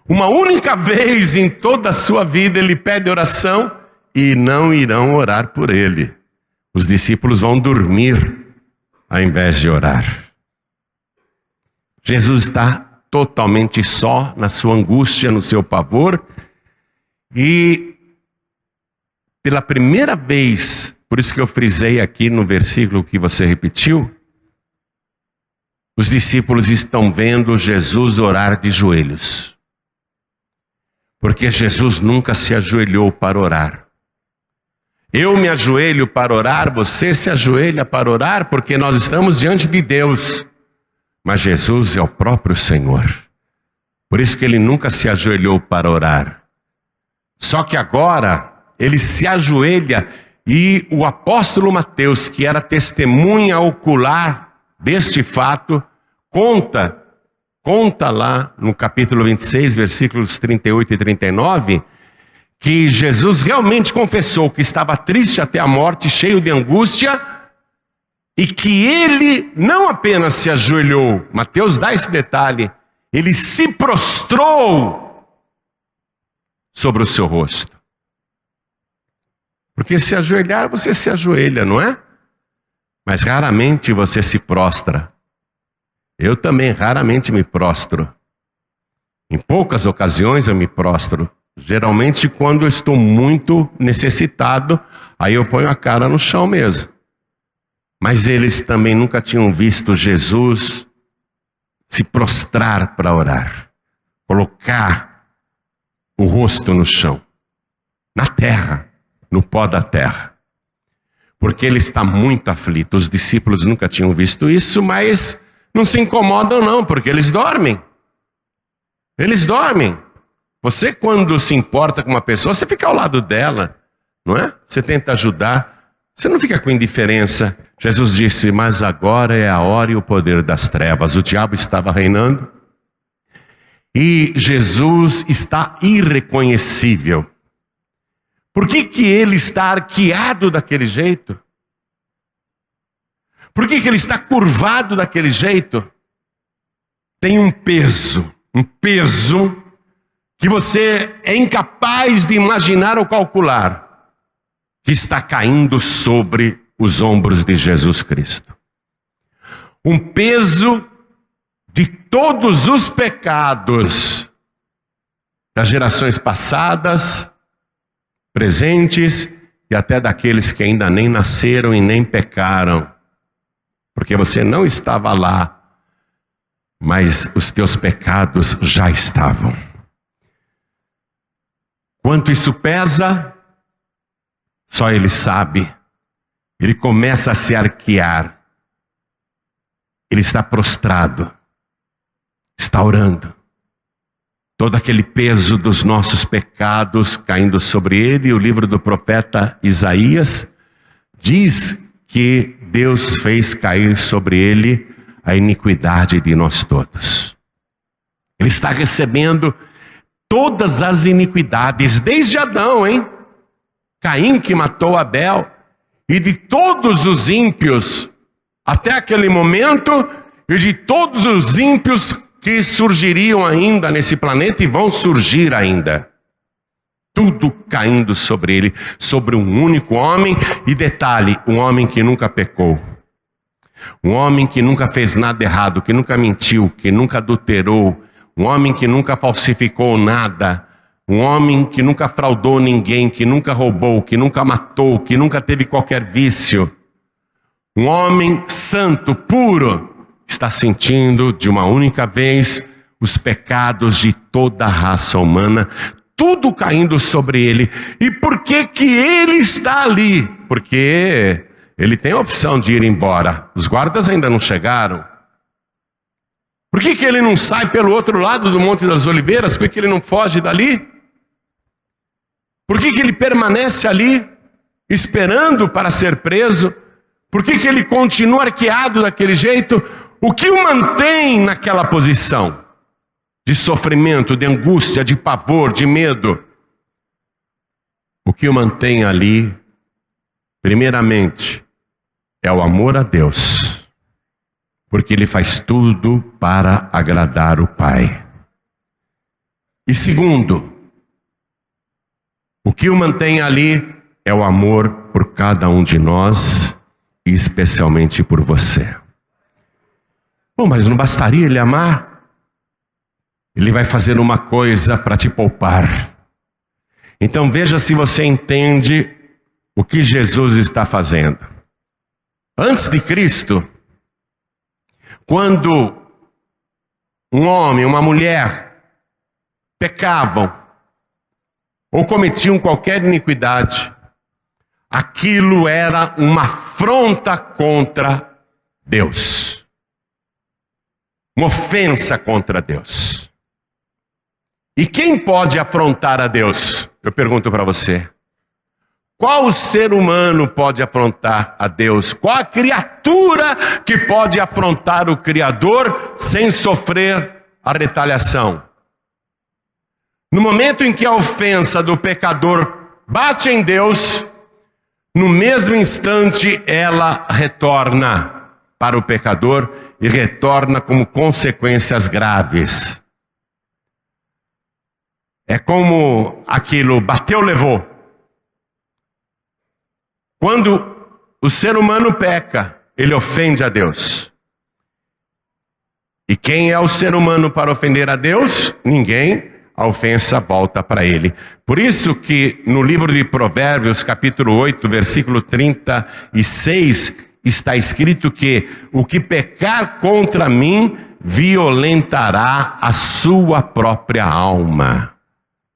uma única vez em toda a sua vida ele pede oração e não irão orar por ele. Os discípulos vão dormir ao invés de orar. Jesus está totalmente só, na sua angústia, no seu pavor, e pela primeira vez, por isso que eu frisei aqui no versículo que você repetiu, os discípulos estão vendo Jesus orar de joelhos. Porque Jesus nunca se ajoelhou para orar. Eu me ajoelho para orar, você se ajoelha para orar, porque nós estamos diante de Deus. Mas Jesus é o próprio Senhor. Por isso que ele nunca se ajoelhou para orar. Só que agora ele se ajoelha e o apóstolo Mateus, que era testemunha ocular deste fato, conta lá no capítulo 26, versículos 38 e 39, que Jesus realmente confessou que estava triste até a morte, cheio de angústia, e que ele não apenas se ajoelhou, Mateus dá esse detalhe, ele se prostrou sobre o seu rosto. Porque se ajoelhar, você se ajoelha, não é? Mas raramente você se prostra. Eu também raramente me prostro. Em poucas ocasiões eu me prostro. Geralmente quando eu estou muito necessitado, aí eu ponho a cara no chão mesmo. Mas eles também nunca tinham visto Jesus se prostrar para orar. Colocar o rosto no chão, na terra, no pó da terra. Porque ele está muito aflito. Os discípulos nunca tinham visto isso, mas não se incomodam não, porque eles dormem. Eles dormem. Você, quando se importa com uma pessoa, você fica ao lado dela, não é? Você tenta ajudar, você não fica com indiferença. Jesus disse: mas agora é a hora e o poder das trevas. O diabo estava reinando e Jesus está irreconhecível. Por que ele está arqueado daquele jeito? Por que ele está curvado daquele jeito? Tem um peso que você é incapaz de imaginar ou calcular, que está caindo sobre os ombros de Jesus Cristo. Um peso de todos os pecados das gerações passadas, presentes e até daqueles que ainda nem nasceram e nem pecaram. Porque você não estava lá, mas os teus pecados já estavam. Quanto isso pesa, só Ele sabe. Ele começa a se arquear. Ele está prostrado, está orando. Todo aquele peso dos nossos pecados caindo sobre ele. O livro do profeta Isaías diz que Deus fez cair sobre ele a iniquidade de nós todos. Ele está recebendo todas as iniquidades, desde Adão, Caim que matou Abel, e de todos os ímpios, até aquele momento, e de todos os ímpios que surgiriam ainda nesse planeta e vão surgir ainda. Tudo caindo sobre ele, sobre um único homem, e detalhe, um homem que nunca pecou. Um homem que nunca fez nada errado, que nunca mentiu, que nunca adulterou, um homem que nunca falsificou nada, um homem que nunca fraudou ninguém, que nunca roubou, que nunca matou, que nunca teve qualquer vício. Um homem santo, puro, está sentindo de uma única vez os pecados de toda a raça humana, tudo caindo sobre ele. E por que que ele está ali? Porque ele tem a opção de ir embora. Os guardas ainda não chegaram. Por que que ele não sai pelo outro lado do Monte das Oliveiras? Por que ele não foge dali? Por que que ele permanece ali, esperando para ser preso? Por que que ele continua arqueado daquele jeito? O que o mantém naquela posição de sofrimento, de angústia, de pavor, de medo? O que o mantém ali, primeiramente, é o amor a Deus, porque ele faz tudo para agradar o Pai. E segundo, o que o mantém ali é o amor por cada um de nós, e especialmente por você. Bom, mas não bastaria ele amar? Ele vai fazer uma coisa para te poupar. Então veja se você entende o que Jesus está fazendo. Antes de Cristo, quando um homem, uma mulher pecavam ou cometiam qualquer iniquidade, aquilo era uma afronta contra Deus, uma ofensa contra Deus. E quem pode afrontar a Deus? Eu pergunto para você. Qual ser humano pode afrontar a Deus? Qual a criatura que pode afrontar o Criador sem sofrer a retaliação? No momento em que a ofensa do pecador bate em Deus, no mesmo instante ela retorna para o pecador e retorna como consequências graves. É como aquilo, bateu, levou. Quando o ser humano peca, ele ofende a Deus. E quem é o ser humano para ofender a Deus? Ninguém. A ofensa volta para ele. Por isso que no livro de Provérbios, capítulo 8, versículo 36, está escrito que o que pecar contra mim violentará a sua própria alma.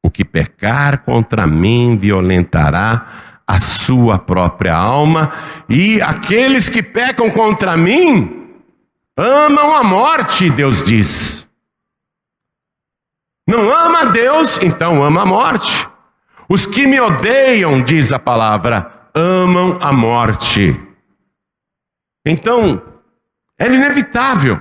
O que pecar contra mim violentará a sua própria alma, e aqueles que pecam contra mim amam a morte, Deus diz. Não ama a Deus, então ama a morte. Os que me odeiam, diz a palavra, amam a morte. Então, era inevitável.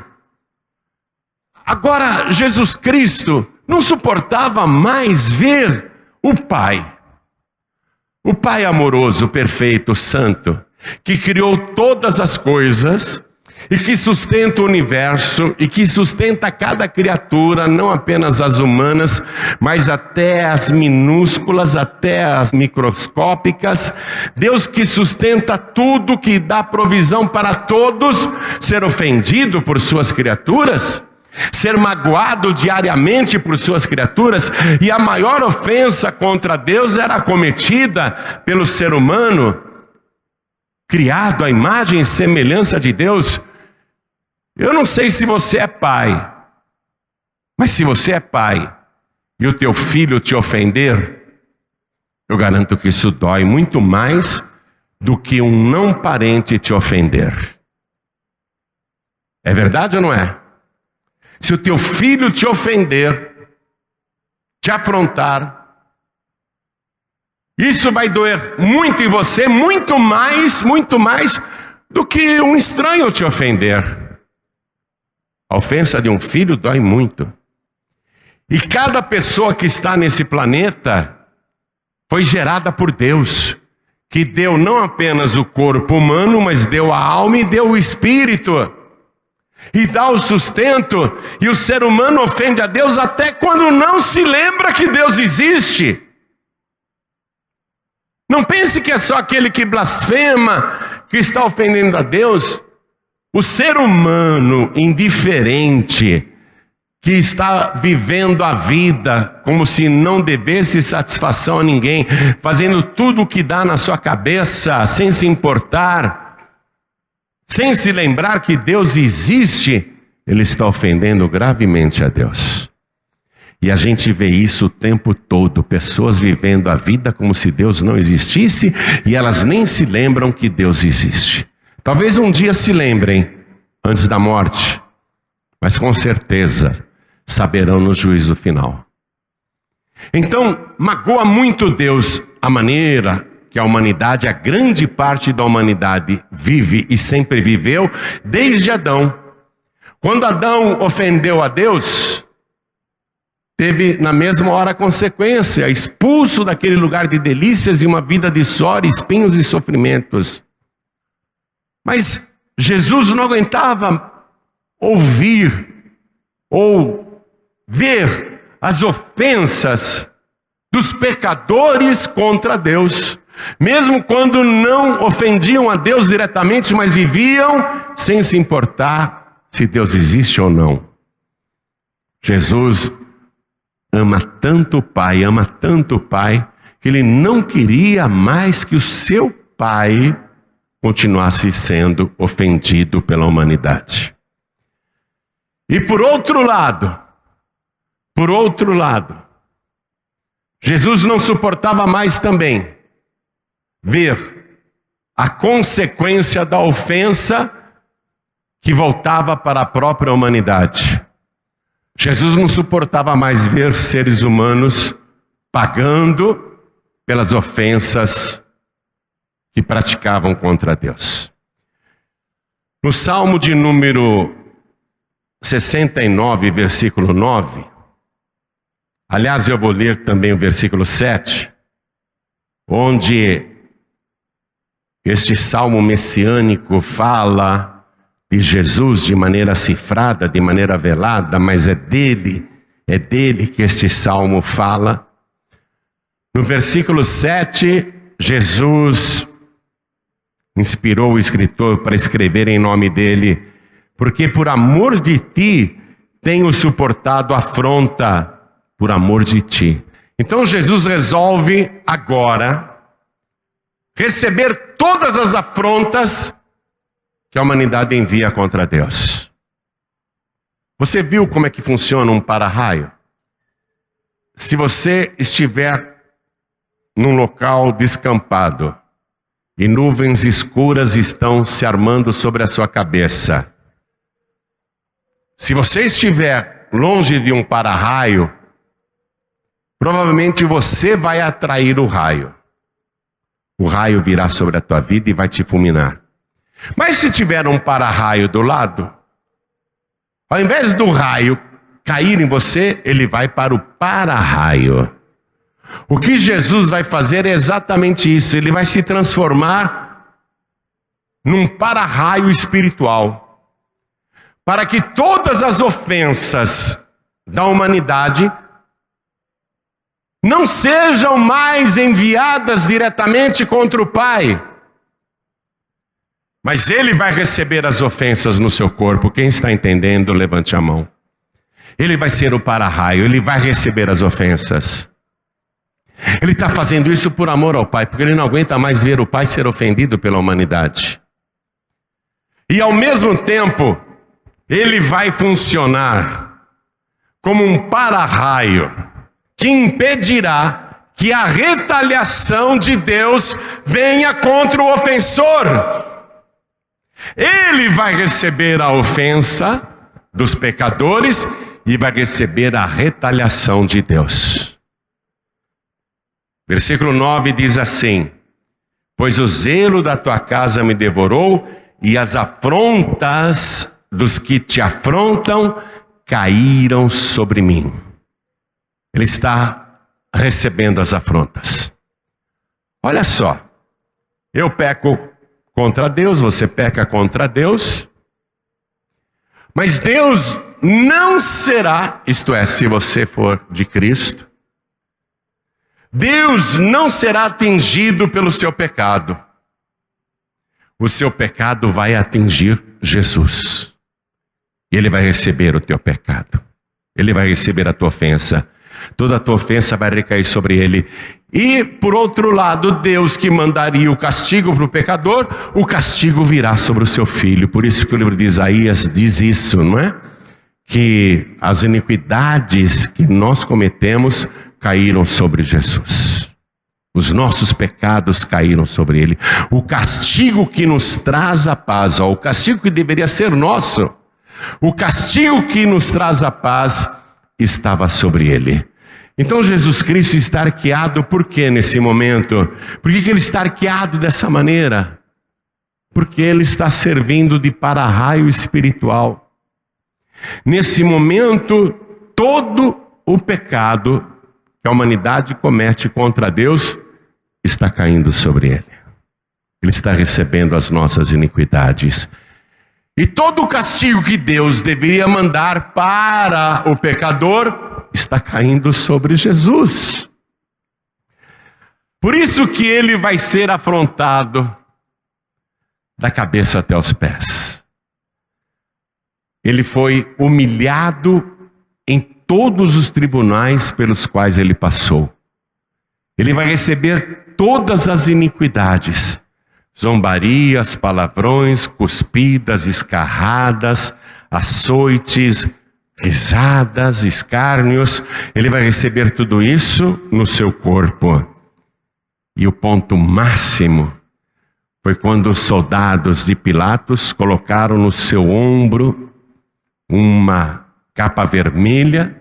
Agora, Jesus Cristo não suportava mais ver o Pai amoroso, perfeito, santo, que criou todas as coisas e que sustenta o universo e que sustenta cada criatura, não apenas as humanas, mas até as minúsculas, até as microscópicas. Deus que sustenta tudo, que dá provisão para todos, ser ofendido por suas criaturas, ser magoado diariamente por suas criaturas. E a maior ofensa contra Deus era cometida pelo ser humano, criado à imagem e semelhança de Deus. Eu não sei se você é pai, mas se você é pai e o teu filho te ofender, eu garanto que isso dói muito mais do que um não parente te ofender. É verdade ou não é? Se o teu filho te ofender, te afrontar, isso vai doer muito em você, muito mais do que um estranho te ofender. A ofensa de um filho dói muito. E cada pessoa que está nesse planeta foi gerada por Deus, que deu não apenas o corpo humano, mas deu a alma e deu o espírito. E dá o sustento, e o ser humano ofende a Deus até quando não se lembra que Deus existe. Não pense que é só aquele que blasfema que está ofendendo a Deus. O ser humano indiferente, que está vivendo a vida como se não devesse satisfação a ninguém, fazendo tudo o que dá na sua cabeça, sem se importar, sem se lembrar que Deus existe, ele está ofendendo gravemente a Deus. E a gente vê isso o tempo todo, pessoas vivendo a vida como se Deus não existisse, e elas nem se lembram que Deus existe. Talvez um dia se lembrem, antes da morte, mas com certeza saberão no juízo final. Então, magoa muito Deus a maneira que a humanidade, a grande parte da humanidade, vive e sempre viveu, desde Adão. Quando Adão ofendeu a Deus, teve na mesma hora a consequência, expulso daquele lugar de delícias e uma vida de suor, espinhos e sofrimentos. Mas Jesus não aguentava ouvir ou ver as ofensas dos pecadores contra Deus, mesmo quando não ofendiam a Deus diretamente, mas viviam sem se importar se Deus existe ou não. Jesus ama tanto o Pai, que ele não queria mais que o seu Pai continuasse sendo ofendido pela humanidade. E por outro lado, Jesus não suportava mais também ver a consequência da ofensa que voltava para a própria humanidade. Jesus não suportava mais ver seres humanos pagando pelas ofensas que praticavam contra Deus. No Salmo de número 69, versículo 9, aliás, eu vou ler também o versículo 7, onde este salmo messiânico fala de Jesus de maneira cifrada, de maneira velada, mas é dele que este salmo fala. No versículo 7, Jesus inspirou o escritor para escrever em nome dele: porque por amor de ti tenho suportado afronta por amor de ti. Então Jesus resolve agora receber todas as afrontas que a humanidade envia contra Deus. Você viu como é que funciona um para-raio? Se você estiver num local descampado e nuvens escuras estão se armando sobre a sua cabeça, se você estiver longe de um para-raio, provavelmente você vai atrair o raio. O raio virá sobre a tua vida e vai te fulminar. Mas se tiver um para-raio do lado, ao invés do raio cair em você, ele vai para o para-raio. O que Jesus vai fazer é exatamente isso. Ele vai se transformar num para-raio espiritual, para que todas as ofensas da humanidade não sejam mais enviadas diretamente contra o Pai, mas ele vai receber as ofensas no seu corpo. Quem está entendendo, levante a mão. Ele vai ser o para-raio, ele vai receber as ofensas. Ele está fazendo isso por amor ao Pai, porque ele não aguenta mais ver o Pai ser ofendido pela humanidade. E ao mesmo tempo, ele vai funcionar como um para-raio que impedirá que a retaliação de Deus venha contra o ofensor. Ele vai receber a ofensa dos pecadores e vai receber a retaliação de Deus. Versículo 9 diz assim: pois o zelo da tua casa me devorou e as afrontas dos que te afrontam caíram sobre mim. Ele está recebendo as afrontas. Olha só, eu peco contra Deus, você peca contra Deus, mas Deus não será, isto é, se você for de Cristo, Deus não será atingido pelo seu pecado. O seu pecado vai atingir Jesus. E Ele vai receber o teu pecado. Ele vai receber a tua ofensa. Toda a tua ofensa vai recair sobre Ele. E, por outro lado, Deus que mandaria o castigo para o pecador, o castigo virá sobre o seu filho. Por isso que o livro de Isaías diz isso, não é? Que as iniquidades que nós cometemos caíram sobre Jesus. Os nossos pecados caíram sobre Ele. O castigo que nos traz a paz, ó, o castigo que deveria ser nosso, o castigo que nos traz a paz estava sobre Ele. Então Jesus Cristo está arqueado por quê nesse momento? Por que Ele está arqueado dessa maneira? Porque Ele está servindo de para-raio espiritual. Nesse momento, todo o pecado que a humanidade comete contra Deus está caindo sobre Ele. Ele está recebendo as nossas iniquidades. E todo o castigo que Deus deveria mandar para o pecador está caindo sobre Jesus. Por isso que Ele vai ser afrontado da cabeça até os pés. Ele foi humilhado em todos os tribunais pelos quais Ele passou. Ele vai receber todas as iniquidades, zombarias, palavrões, cuspidas, escarradas, açoites, risadas, escárnios. Ele vai receber tudo isso no seu corpo. E o ponto máximo foi quando os soldados de Pilatos colocaram no seu ombro uma capa vermelha,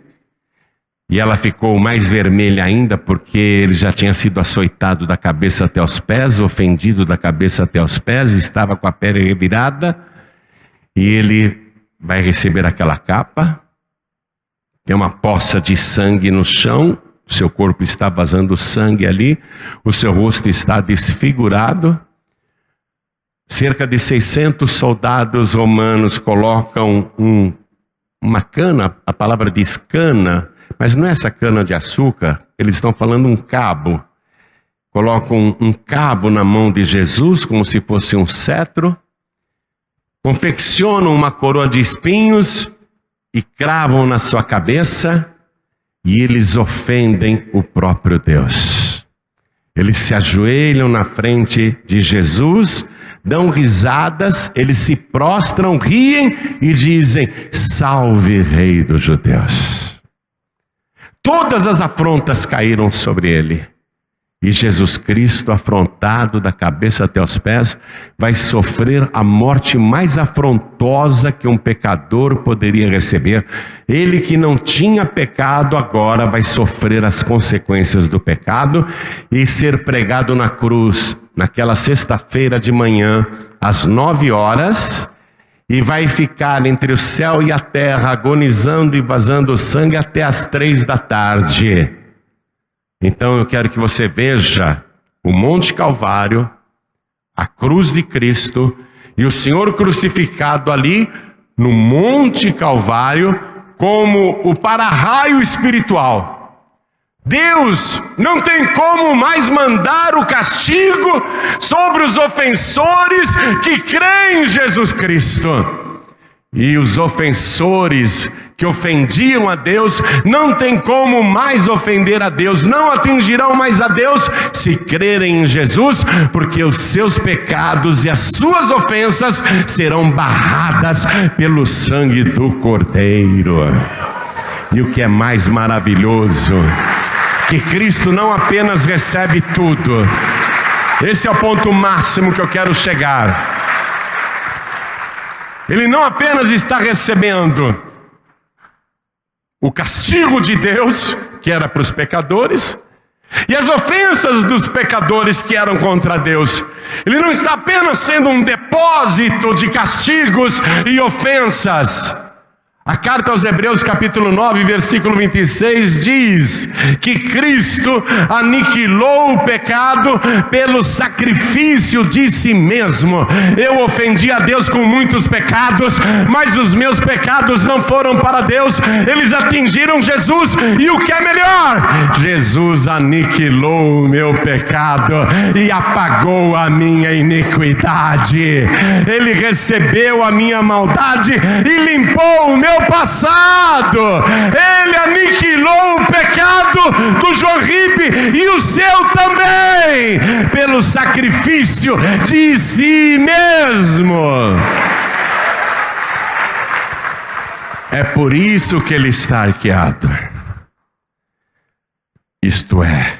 e ela ficou mais vermelha ainda porque ele já tinha sido açoitado da cabeça até os pés, ofendido da cabeça até os pés, estava com a pele revirada, e ele vai receber aquela capa. Tem uma poça de sangue no chão, seu corpo está vazando sangue ali, o seu rosto está desfigurado. Cerca de 600 soldados romanos colocam uma cana, a palavra diz cana, mas não é essa cana de açúcar, eles estão falando um cabo. Colocam um cabo na mão de Jesus, como se fosse um cetro, confeccionam uma coroa de espinhos e cravam na sua cabeça, e eles ofendem o próprio Deus. Eles se ajoelham na frente de Jesus, dão risadas, eles se prostram, riem e dizem: salve, Rei dos Judeus. Todas as afrontas caíram sobre ele. E Jesus Cristo, afrontado da cabeça até os pés, vai sofrer a morte mais afrontosa que um pecador poderia receber. Ele que não tinha pecado agora vai sofrer as consequências do pecado e ser pregado na cruz naquela sexta-feira de manhã, às 9 horas, e vai ficar entre o céu e a terra, agonizando e vazando sangue até às 3 da tarde. Então eu quero que você veja o Monte Calvário, a cruz de Cristo e o Senhor crucificado ali no Monte Calvário como o para-raio espiritual. Deus não tem como mais mandar o castigo sobre os ofensores que creem em Jesus Cristo. E os ofensores que ofendiam a Deus não tem como mais ofender a Deus, não atingirão mais a Deus se crerem em Jesus, porque os seus pecados e as suas ofensas serão barradas pelo sangue do Cordeiro. E o que é mais maravilhoso, que Cristo não apenas recebe tudo, esse é o ponto máximo que eu quero chegar. Ele não apenas está recebendo o castigo de Deus, que era para os pecadores, e as ofensas dos pecadores que eram contra Deus. Ele não está apenas sendo um depósito de castigos e ofensas. A carta aos Hebreus, capítulo 9, versículo 26, diz que Cristo aniquilou o pecado pelo sacrifício de si mesmo. Eu ofendi a Deus com muitos pecados, mas os meus pecados não foram para Deus, eles atingiram Jesus. E o que é melhor? Jesus aniquilou o meu pecado e apagou a minha iniquidade. Ele recebeu a minha maldade e limpou o meu passado. Ele aniquilou o pecado do João Ribe e o seu também, pelo sacrifício de si mesmo. É por isso que ele está arqueado. Isto é,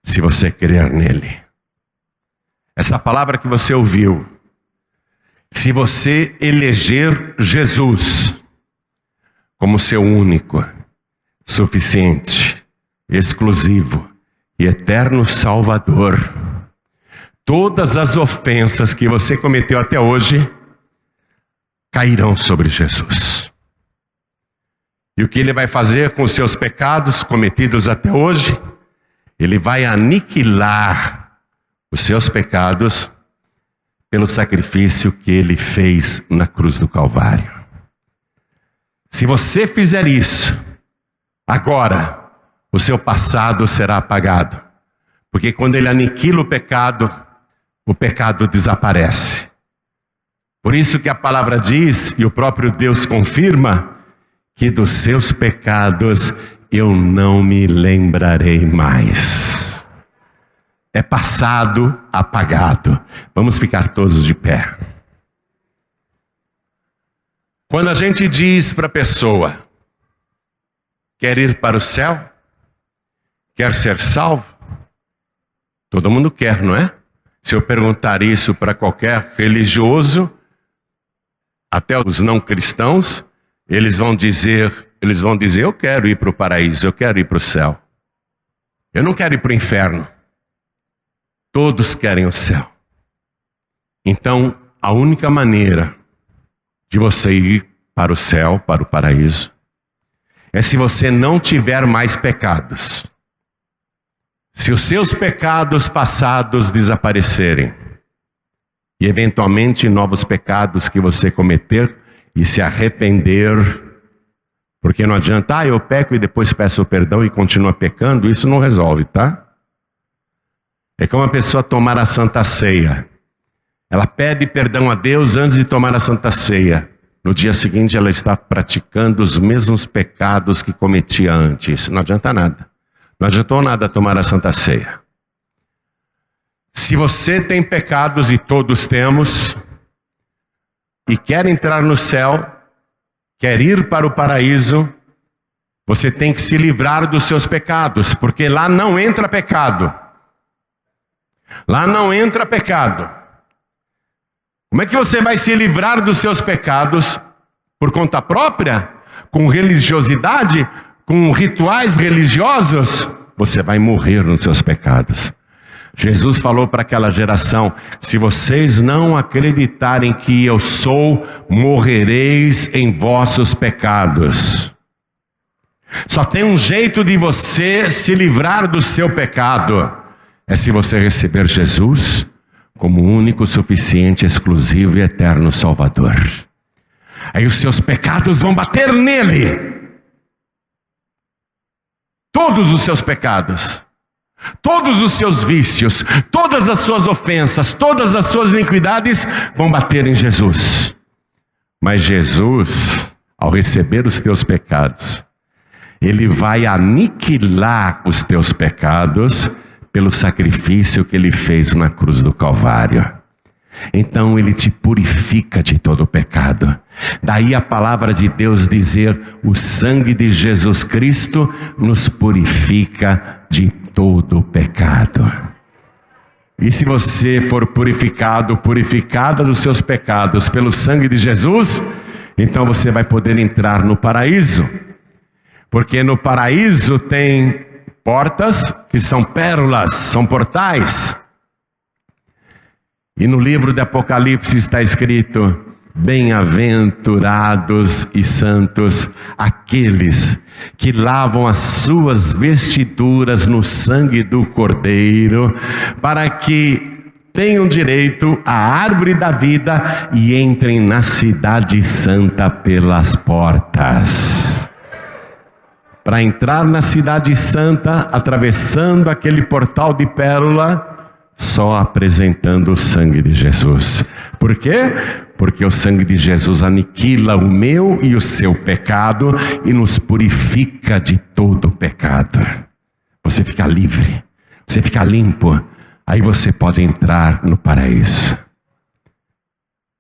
se você crer nele. Essa palavra que você ouviu, se você eleger Jesus como seu único, suficiente, exclusivo e eterno Salvador, todas as ofensas que você cometeu até hoje cairão sobre Jesus. E o que ele vai fazer com os seus pecados cometidos até hoje? Ele vai aniquilar os seus pecados pelo sacrifício que ele fez na cruz do Calvário. Se você fizer isso, agora o seu passado será apagado. Porque quando ele aniquila o pecado desaparece. Por isso que a palavra diz, e o próprio Deus confirma, que dos seus pecados eu não me lembrarei mais. É passado, apagado. Vamos ficar todos de pé. Quando a gente diz para a pessoa, quer ir para o céu? Quer ser salvo? Todo mundo quer, não é? Se eu perguntar isso para qualquer religioso, até os não cristãos, eles vão dizer, eu quero ir para o paraíso, eu quero ir para o céu. Eu não quero ir para o inferno. Todos querem o céu. Então, a única maneira de você ir para o céu, para o paraíso, é se você não tiver mais pecados. Se os seus pecados passados desaparecerem, e eventualmente novos pecados que você cometer e se arrepender, porque não adianta, eu peco e depois peço perdão e continua pecando, isso não resolve, tá? É como uma pessoa tomar a Santa Ceia. Ela pede perdão a Deus antes de tomar a Santa Ceia. No dia seguinte ela está praticando os mesmos pecados que cometia antes. Não adianta nada. Não adiantou nada tomar a Santa Ceia. Se você tem pecados, e todos temos, e quer entrar no céu, quer ir para o paraíso, você tem que se livrar dos seus pecados, porque lá não entra pecado. Lá não entra pecado. Como é que você vai se livrar dos seus pecados? Por conta própria? Com religiosidade? Com rituais religiosos? Você vai morrer nos seus pecados. Jesus falou para aquela geração, se vocês não acreditarem que eu sou, morrereis em vossos pecados. Só tem um jeito de você se livrar do seu pecado, é se você receber Jesus como único, suficiente, exclusivo e eterno Salvador. Aí os seus pecados vão bater nele. Todos os seus pecados, todos os seus vícios, todas as suas ofensas, todas as suas iniquidades vão bater em Jesus. Mas Jesus, ao receber os teus pecados, ele vai aniquilar os teus pecados pelo sacrifício que ele fez na cruz do Calvário. Então ele te purifica de todo o pecado. Daí a palavra de Deus dizer, o sangue de Jesus Cristo nos purifica de todo o pecado. E se você for purificado, purificada dos seus pecados pelo sangue de Jesus, então você vai poder entrar no paraíso. Porque no paraíso tem portas que são pérolas, são portais. E no livro de Apocalipse está escrito Bem-aventurados e santos aqueles que lavam as suas vestiduras no sangue do Cordeiro, para que tenham direito à árvore da vida e entrem na cidade santa pelas portas. Para entrar na cidade santa, atravessando aquele portal de pérola, só apresentando o sangue de Jesus. Por quê? Porque o sangue de Jesus aniquila o meu e o seu pecado e nos purifica de todo pecado. Você fica livre, você fica limpo, aí você pode entrar no paraíso.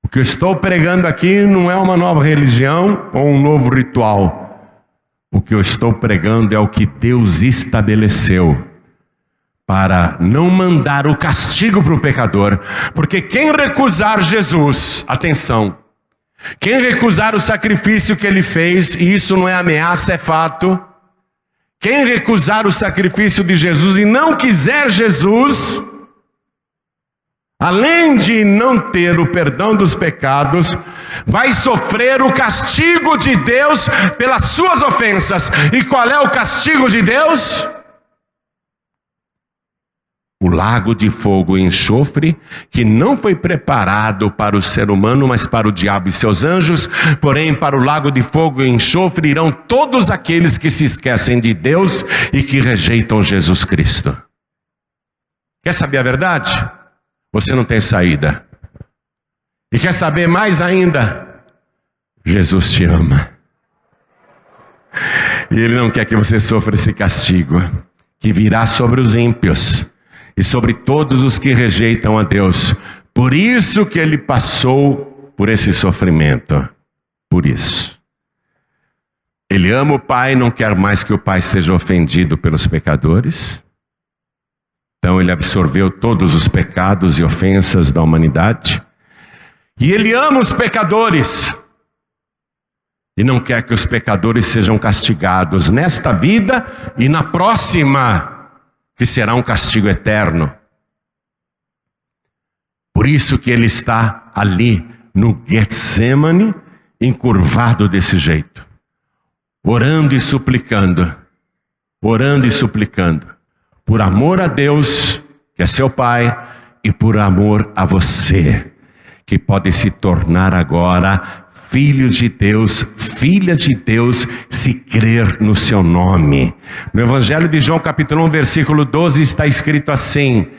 O que eu estou pregando aqui não é uma nova religião ou um novo ritual. O que eu estou pregando é o que Deus estabeleceu para não mandar o castigo para o pecador, porque quem recusar Jesus, atenção, quem recusar o sacrifício que ele fez, e isso não é ameaça, é fato, quem recusar o sacrifício de Jesus e não quiser Jesus, além de não ter o perdão dos pecados, vai sofrer o castigo de Deus pelas suas ofensas. E qual é o castigo de Deus? O lago de fogo e enxofre, que não foi preparado para o ser humano, mas para o diabo e seus anjos. Porém, para o lago de fogo e enxofre irão todos aqueles que se esquecem de Deus e que rejeitam Jesus Cristo. Quer saber a verdade? Você não tem saída. E quer saber mais ainda? Jesus te ama. E Ele não quer que você sofra esse castigo, que virá sobre os ímpios e sobre todos os que rejeitam a Deus. Por isso que Ele passou por esse sofrimento. Por isso. Ele ama o Pai, não quer mais que o Pai seja ofendido pelos pecadores. Então Ele absorveu todos os pecados e ofensas da humanidade. E Ele ama os pecadores. E não quer que os pecadores sejam castigados nesta vida e na próxima, que será um castigo eterno. Por isso que Ele está ali no Getsemane, encurvado desse jeito, orando e suplicando, por amor a Deus, que é seu Pai, e por amor a você, que pode se tornar agora filho de Deus, filha de Deus, se crer no seu nome. No Evangelho de João, capítulo 1, versículo 12, está escrito assim: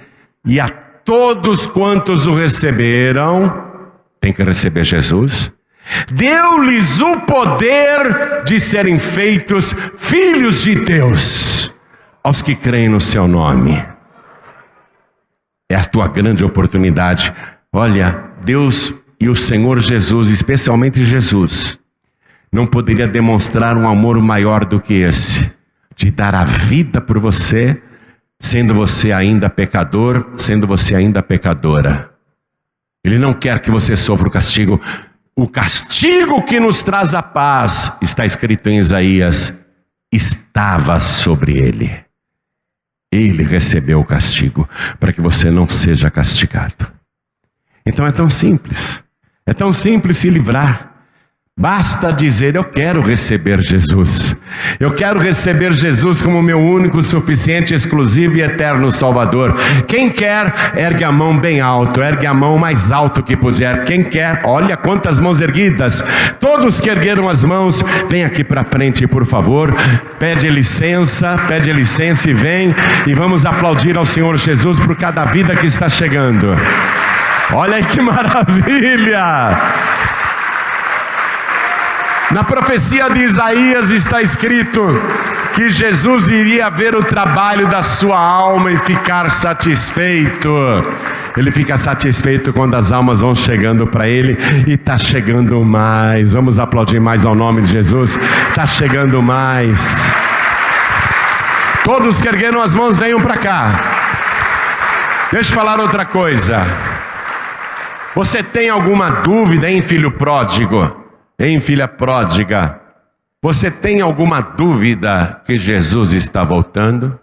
e a todos quantos o receberam, tem que receber Jesus, deu-lhes o poder de serem feitos filhos de Deus, aos que creem no seu nome. É a tua grande oportunidade. Olha, Deus e o Senhor Jesus, especialmente Jesus, não poderia demonstrar um amor maior do que esse, de dar a vida por você, sendo você ainda pecador, sendo você ainda pecadora. Ele não quer que você sofra o castigo. O castigo que nos traz a paz, está escrito em Isaías, estava sobre ele. Ele recebeu o castigo para que você não seja castigado. Então é tão simples se livrar. Basta dizer: eu quero receber Jesus. Eu quero receber Jesus como meu único, suficiente, exclusivo e eterno Salvador. Quem quer, ergue a mão bem alto, ergue a mão mais alto que puder. Quem quer, olha quantas mãos erguidas. Todos que ergueram as mãos, vem aqui para frente, por favor. Pede licença e vem. E vamos aplaudir ao Senhor Jesus por cada vida que está chegando. Olha aí que maravilha! Na profecia de Isaías está escrito que Jesus iria ver o trabalho da sua alma e ficar satisfeito. Ele fica satisfeito quando as almas vão chegando para Ele, e está chegando mais. Vamos aplaudir mais ao nome de Jesus. Está chegando mais. Todos que ergueram as mãos, venham para cá. Deixa eu falar outra coisa. Você tem alguma dúvida, hein, filho pródigo? Hein, filha pródiga? Você tem alguma dúvida que Jesus está voltando?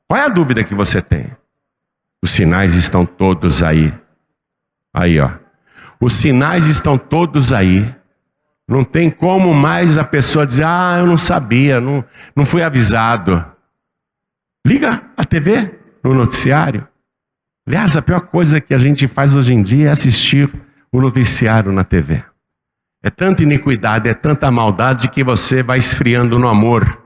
Qual é a dúvida que você tem? Os sinais estão todos aí. Aí, ó. Os sinais estão todos aí. Não tem como mais a pessoa dizer, eu não sabia, não fui avisado. Liga a TV no noticiário. Aliás, a pior coisa que a gente faz hoje em dia é assistir o noticiário na TV. É tanta iniquidade, é tanta maldade que você vai esfriando no amor.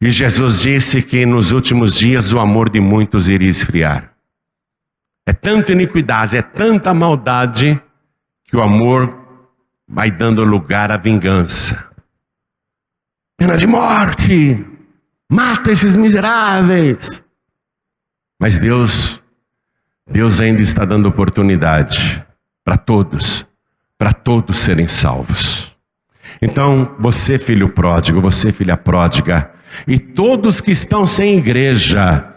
E Jesus disse que nos últimos dias o amor de muitos iria esfriar. É tanta iniquidade, é tanta maldade que o amor vai dando lugar à vingança. Pena de morte, mata esses miseráveis. Mas Deus ainda está dando oportunidade para todos serem salvos. Então, você filho pródigo, você filha pródiga, e todos que estão sem igreja,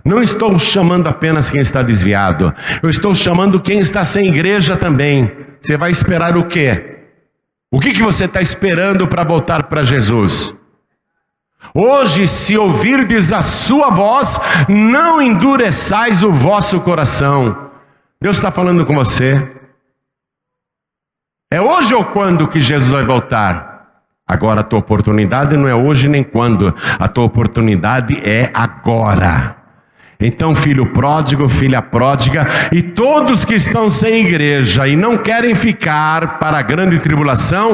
não estou chamando apenas quem está desviado, eu estou chamando quem está sem igreja também. Você vai esperar o quê? O que você está esperando para voltar para Jesus? Hoje, se ouvirdes a sua voz, não endureçais o vosso coração. Deus está falando com você. É hoje ou quando que Jesus vai voltar? Agora a tua oportunidade não é hoje nem quando. A tua oportunidade é agora. Então, filho pródigo, filha pródiga, e todos que estão sem igreja e não querem ficar para a grande tribulação,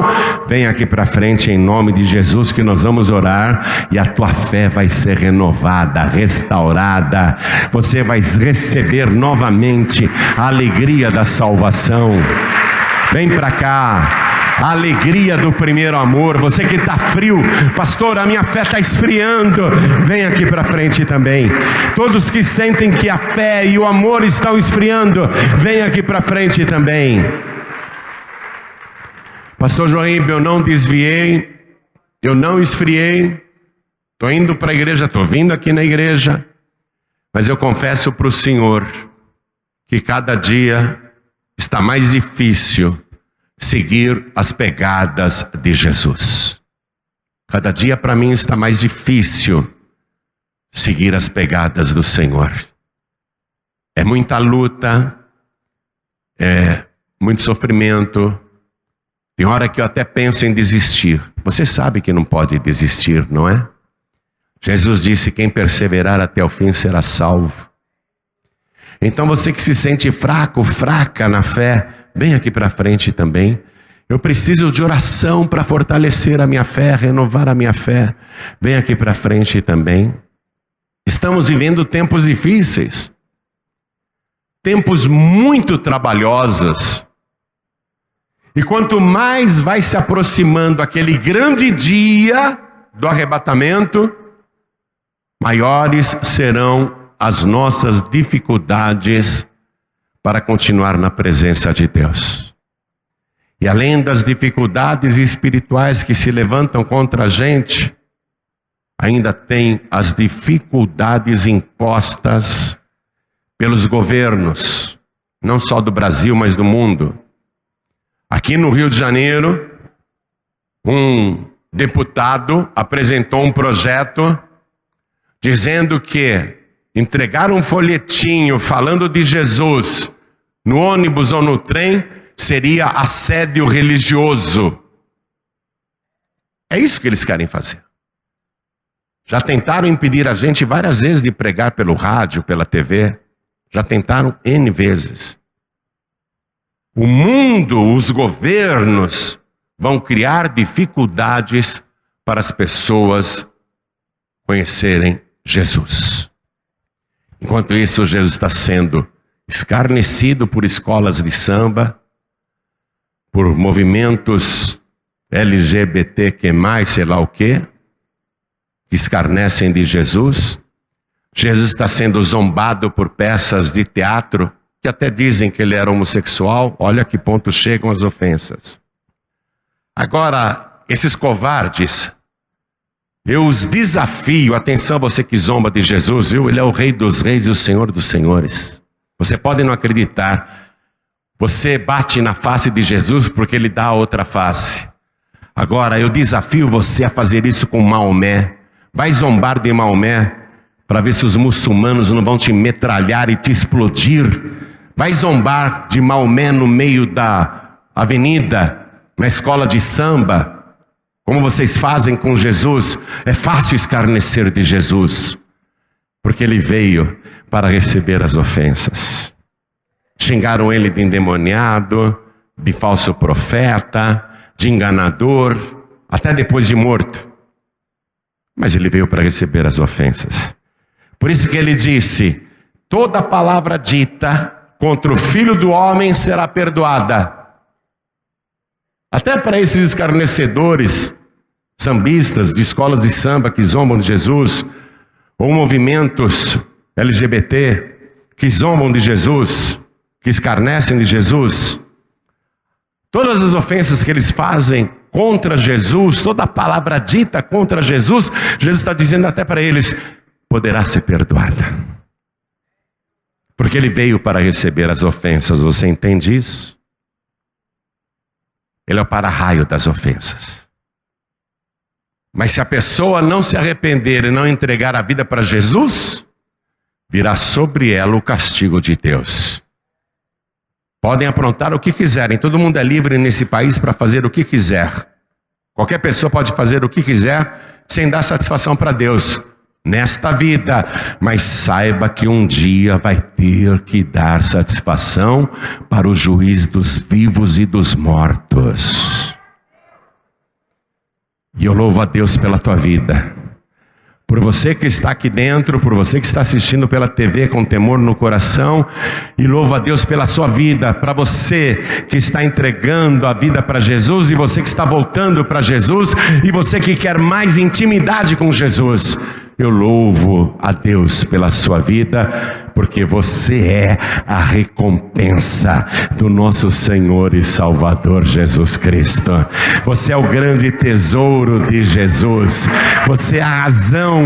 vem aqui para frente em nome de Jesus, que nós vamos orar e a tua fé vai ser renovada, restaurada. Você vai receber novamente a alegria da salvação. Vem para cá. A alegria do primeiro amor. Você que está frio, pastor, a minha fé está esfriando, vem aqui para frente também. Todos que sentem que a fé e o amor estão esfriando, vem aqui para frente também. Pastor Joaíbe, eu não desviei, eu não esfriei, estou indo para a igreja, estou vindo aqui na igreja, mas eu confesso para o Senhor que cada dia está mais difícil seguir as pegadas de Jesus. Cada dia para mim está mais difícil seguir as pegadas do Senhor. É muita luta, é muito sofrimento. Tem hora que eu até penso em desistir. Você sabe que não pode desistir, não é? Jesus disse: quem perseverar até o fim será salvo. Então você que se sente fraco, fraca na fé, vem aqui para frente também. Eu preciso de oração para fortalecer a minha fé, renovar a minha fé. Vem aqui para frente também. Estamos vivendo tempos difíceis. Tempos muito trabalhosos. E quanto mais vai se aproximando aquele grande dia do arrebatamento, maiores serão as nossas dificuldades para continuar na presença de Deus. E além das dificuldades espirituais que se levantam contra a gente, ainda tem as dificuldades impostas pelos governos, não só do Brasil, mas do mundo. Aqui no Rio de Janeiro, um deputado apresentou um projeto dizendo que entregar um folhetinho falando de Jesus no ônibus ou no trem seria assédio religioso. É isso que eles querem fazer. Já tentaram impedir a gente várias vezes de pregar pelo rádio, pela TV. Já tentaram N vezes. O mundo, os governos vão criar dificuldades para as pessoas conhecerem Jesus. Enquanto isso, Jesus está sendo escarnecido por escolas de samba, por movimentos LGBTQ+, sei lá o quê, que escarnecem de Jesus. Jesus está sendo zombado por peças de teatro, que até dizem que ele era homossexual. Olha a que ponto chegam as ofensas. Agora, esses covardes, eu os desafio, atenção você que zomba de Jesus, viu? Ele é o Rei dos Reis e o Senhor dos Senhores. Você pode não acreditar, você bate na face de Jesus porque ele dá a outra face. Agora, eu desafio você a fazer isso com Maomé. Vai zombar de Maomé, para ver se os muçulmanos não vão te metralhar e te explodir, Vai zombar de Maomé no meio da avenida, na escola de samba, como vocês fazem com Jesus. É fácil escarnecer de Jesus, porque ele veio para receber as ofensas. Xingaram ele de endemoniado, de falso profeta, de enganador, até depois de morto. Mas ele veio para receber as ofensas. Por isso que ele disse: toda palavra dita contra o Filho do Homem será perdoada. Até para esses escarnecedores, sambistas de escolas de samba que zombam de Jesus, ou movimentos LGBT que zombam de Jesus, que escarnecem de Jesus, todas as ofensas que eles fazem contra Jesus, toda palavra dita contra Jesus, Jesus está dizendo até para eles: poderá ser perdoada. Porque ele veio para receber as ofensas. Você entende isso? Ele é o para-raio das ofensas. Mas se a pessoa não se arrepender e não entregar a vida para Jesus, virá sobre ela o castigo de Deus. Podem aprontar o que quiserem, todo mundo é livre nesse país para fazer o que quiser. Qualquer pessoa pode fazer o que quiser sem dar satisfação para Deus nesta vida, mas saiba que um dia vai ter que dar satisfação para o juiz dos vivos e dos mortos. E eu louvo a Deus pela tua vida, por você que está aqui dentro, por você que está assistindo pela TV com temor no coração, e louvo a Deus pela sua vida, para você que está entregando a vida para Jesus, e você que está voltando para Jesus, e você que quer mais intimidade com Jesus. Eu louvo a Deus pela sua vida, porque você é a recompensa do nosso Senhor e Salvador Jesus Cristo. Você é o grande tesouro de Jesus. Você é a razão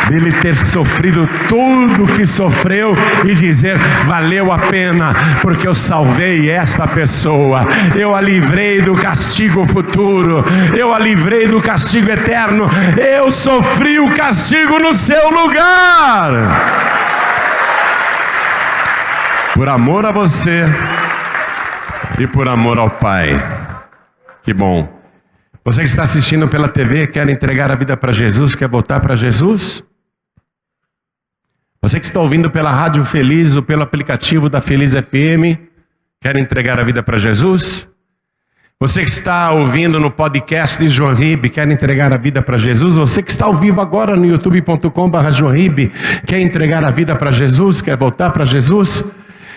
dele ter sofrido tudo o que sofreu e dizer: valeu a pena, porque eu salvei esta pessoa, eu a livrei do castigo futuro, eu a livrei do castigo eterno, eu sofri o castigo no seu lugar. Por amor a você e por amor ao Pai. Que bom. Você que está assistindo pela TV, quer entregar a vida para Jesus, quer voltar para Jesus? Você que está ouvindo pela Rádio Feliz ou pelo aplicativo da Feliz FM, quer entregar a vida para Jesus? Você que está ouvindo no podcast de João Ribe, quer entregar a vida para Jesus? Você que está ao vivo agora no youtube.com/João Ribe, quer entregar a vida para Jesus, quer voltar para Jesus?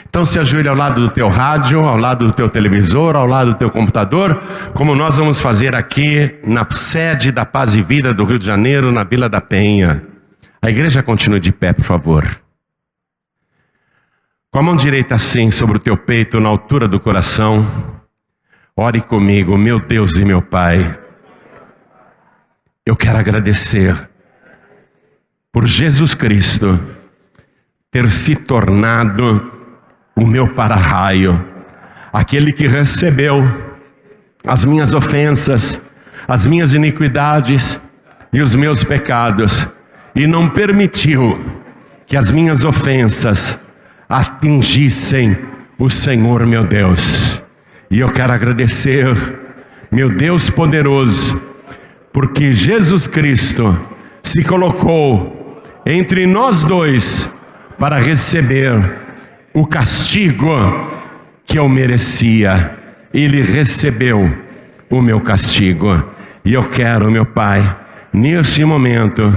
Então se ajoelhe ao lado do teu rádio, ao lado do teu televisor, ao lado do teu computador, como nós vamos fazer aqui na sede da Paz e Vida do Rio de Janeiro, na Vila da Penha. A igreja continue de pé, por favor. Com a mão direita assim sobre o teu peito, na altura do coração, ore comigo. Meu Deus e meu Pai, eu quero agradecer por Jesus Cristo ter se tornado o meu para-raio, aquele que recebeu as minhas ofensas, as minhas iniquidades e os meus pecados, e não permitiu que as minhas ofensas atingissem o Senhor meu Deus. E eu quero agradecer, meu Deus poderoso, porque Jesus Cristo se colocou entre nós dois para receber o castigo que eu merecia. Ele recebeu o meu castigo. E eu quero, meu Pai, neste momento,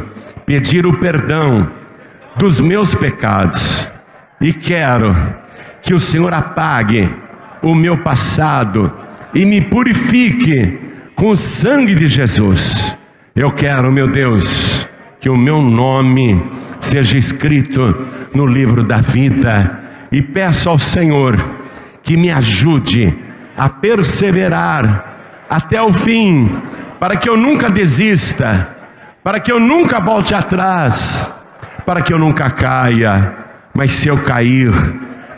pedir o perdão dos meus pecados. E quero que o Senhor apague o meu passado e me purifique com o sangue de Jesus. Eu quero, meu Deus, que o meu nome seja escrito no livro da vida. E peço ao Senhor que me ajude a perseverar até o fim, para que eu nunca desista, para que eu nunca volte atrás, para que eu nunca caia. Mas se eu cair,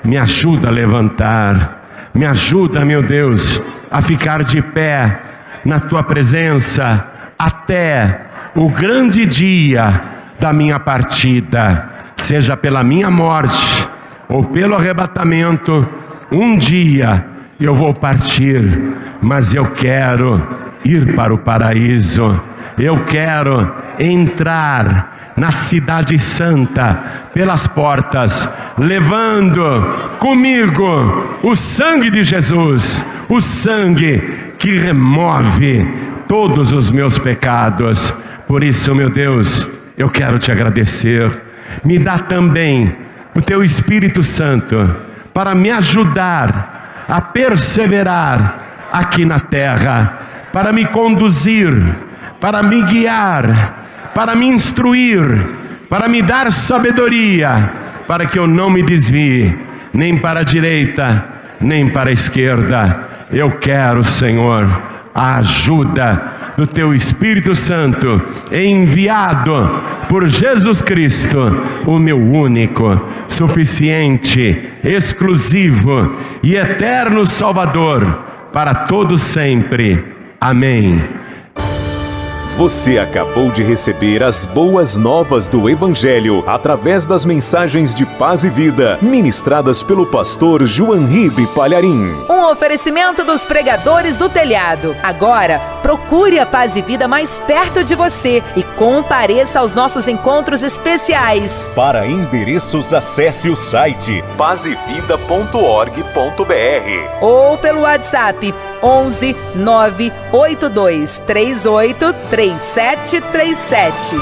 me ajuda a levantar, me ajuda, meu Deus, a ficar de pé na tua presença até o grande dia da minha partida, seja pela minha morte ou pelo arrebatamento, um dia eu vou partir, mas eu quero ir para o paraíso. Eu quero entrar na cidade santa pelas portas, levando comigo o sangue de Jesus, o sangue que remove todos os meus pecados. Por isso, meu Deus, eu quero te agradecer. Me dá também o teu Espírito Santo para me ajudar a perseverar aqui na terra, para me conduzir, para me guiar, para me instruir, para me dar sabedoria, para que eu não me desvie, nem para a direita, nem para a esquerda. Eu quero, Senhor, a ajuda do teu Espírito Santo, enviado por Jesus Cristo, o meu único, suficiente, exclusivo e eterno Salvador, para todos sempre. Amém. Você acabou de receber as boas novas do Evangelho através das mensagens de paz e vida ministradas pelo pastor João Ribe Palharim. Um oferecimento dos pregadores do telhado. Agora, procure a Paz e Vida mais perto de você e compareça aos nossos encontros especiais. Para endereços, acesse o site pazevida.org.br ou pelo WhatsApp 11 982 38 3737.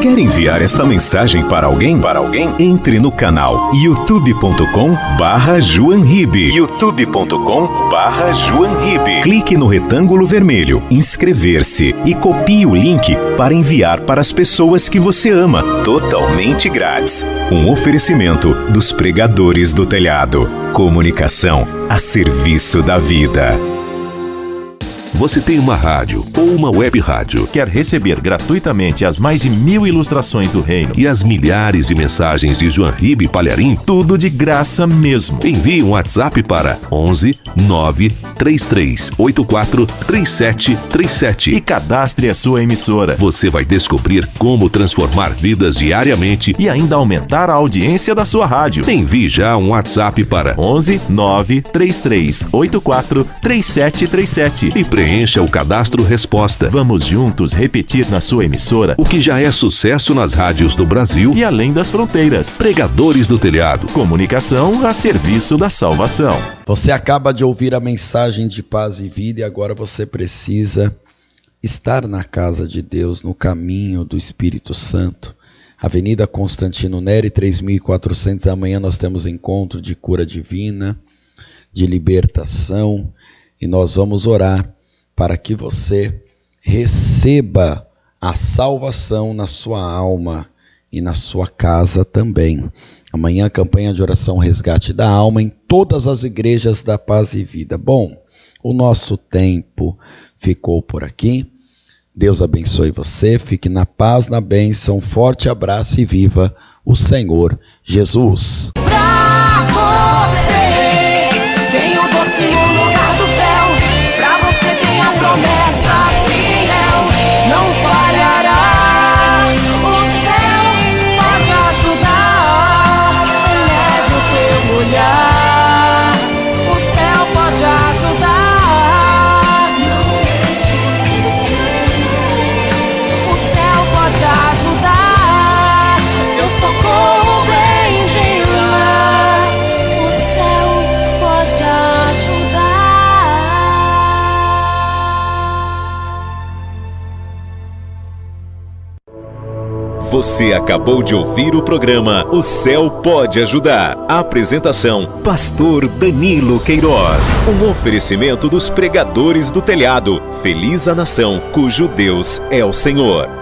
Quer enviar esta mensagem para alguém? Entre no canal youtube.com/JoãoRibe. youtube.com/JoãoRibe. Clique no retângulo vermelho, inscrever-se e copie o link para enviar para as pessoas que você ama, totalmente grátis. Um oferecimento dos pregadores do telhado. Comunicação a serviço da vida. Você tem uma rádio ou uma web rádio? Quer receber gratuitamente as mais de 1000 ilustrações do reino e as milhares de mensagens de João Ribe Palharim? Tudo de graça mesmo. Envie um WhatsApp para 11 93384 3737 e cadastre a sua emissora. Você vai descobrir como transformar vidas diariamente e ainda aumentar a audiência da sua rádio. Envie já um WhatsApp para 11 93384 3737 e preencha o cadastro resposta. Vamos juntos repetir na sua emissora o que já é sucesso nas rádios do Brasil e além das fronteiras. Pregadores do Telhado. Comunicação a serviço da salvação. Você acaba de ouvir a mensagem de paz e vida e agora você precisa estar na casa de Deus, no caminho do Espírito Santo. Avenida Constantino Neri, 3400. Amanhã nós temos encontro de cura divina, de libertação, e nós vamos orar para que você receba a salvação na sua alma e na sua casa também. Amanhã a campanha de oração Resgate da Alma em todas as igrejas da Paz e Vida. Bom, o nosso tempo ficou por aqui. Deus abençoe você, fique na paz, na bênção. Um forte abraço e viva o Senhor Jesus. Pra você tem o docinho no lugar do fel. Pra você tem a promessa fiel, não falhará. O céu pode ajudar, eleve o teu olhar. O céu pode ajudar, não deixe de crer. O céu pode ajudar, teu socorro vem de lá. O céu pode ajudar. Você acabou de ouvir o programa O Céu Pode Ajudar. Apresentação: Pastor Danilo Queiroz. Um oferecimento dos pregadores do telhado. Feliz a nação cujo Deus é o Senhor.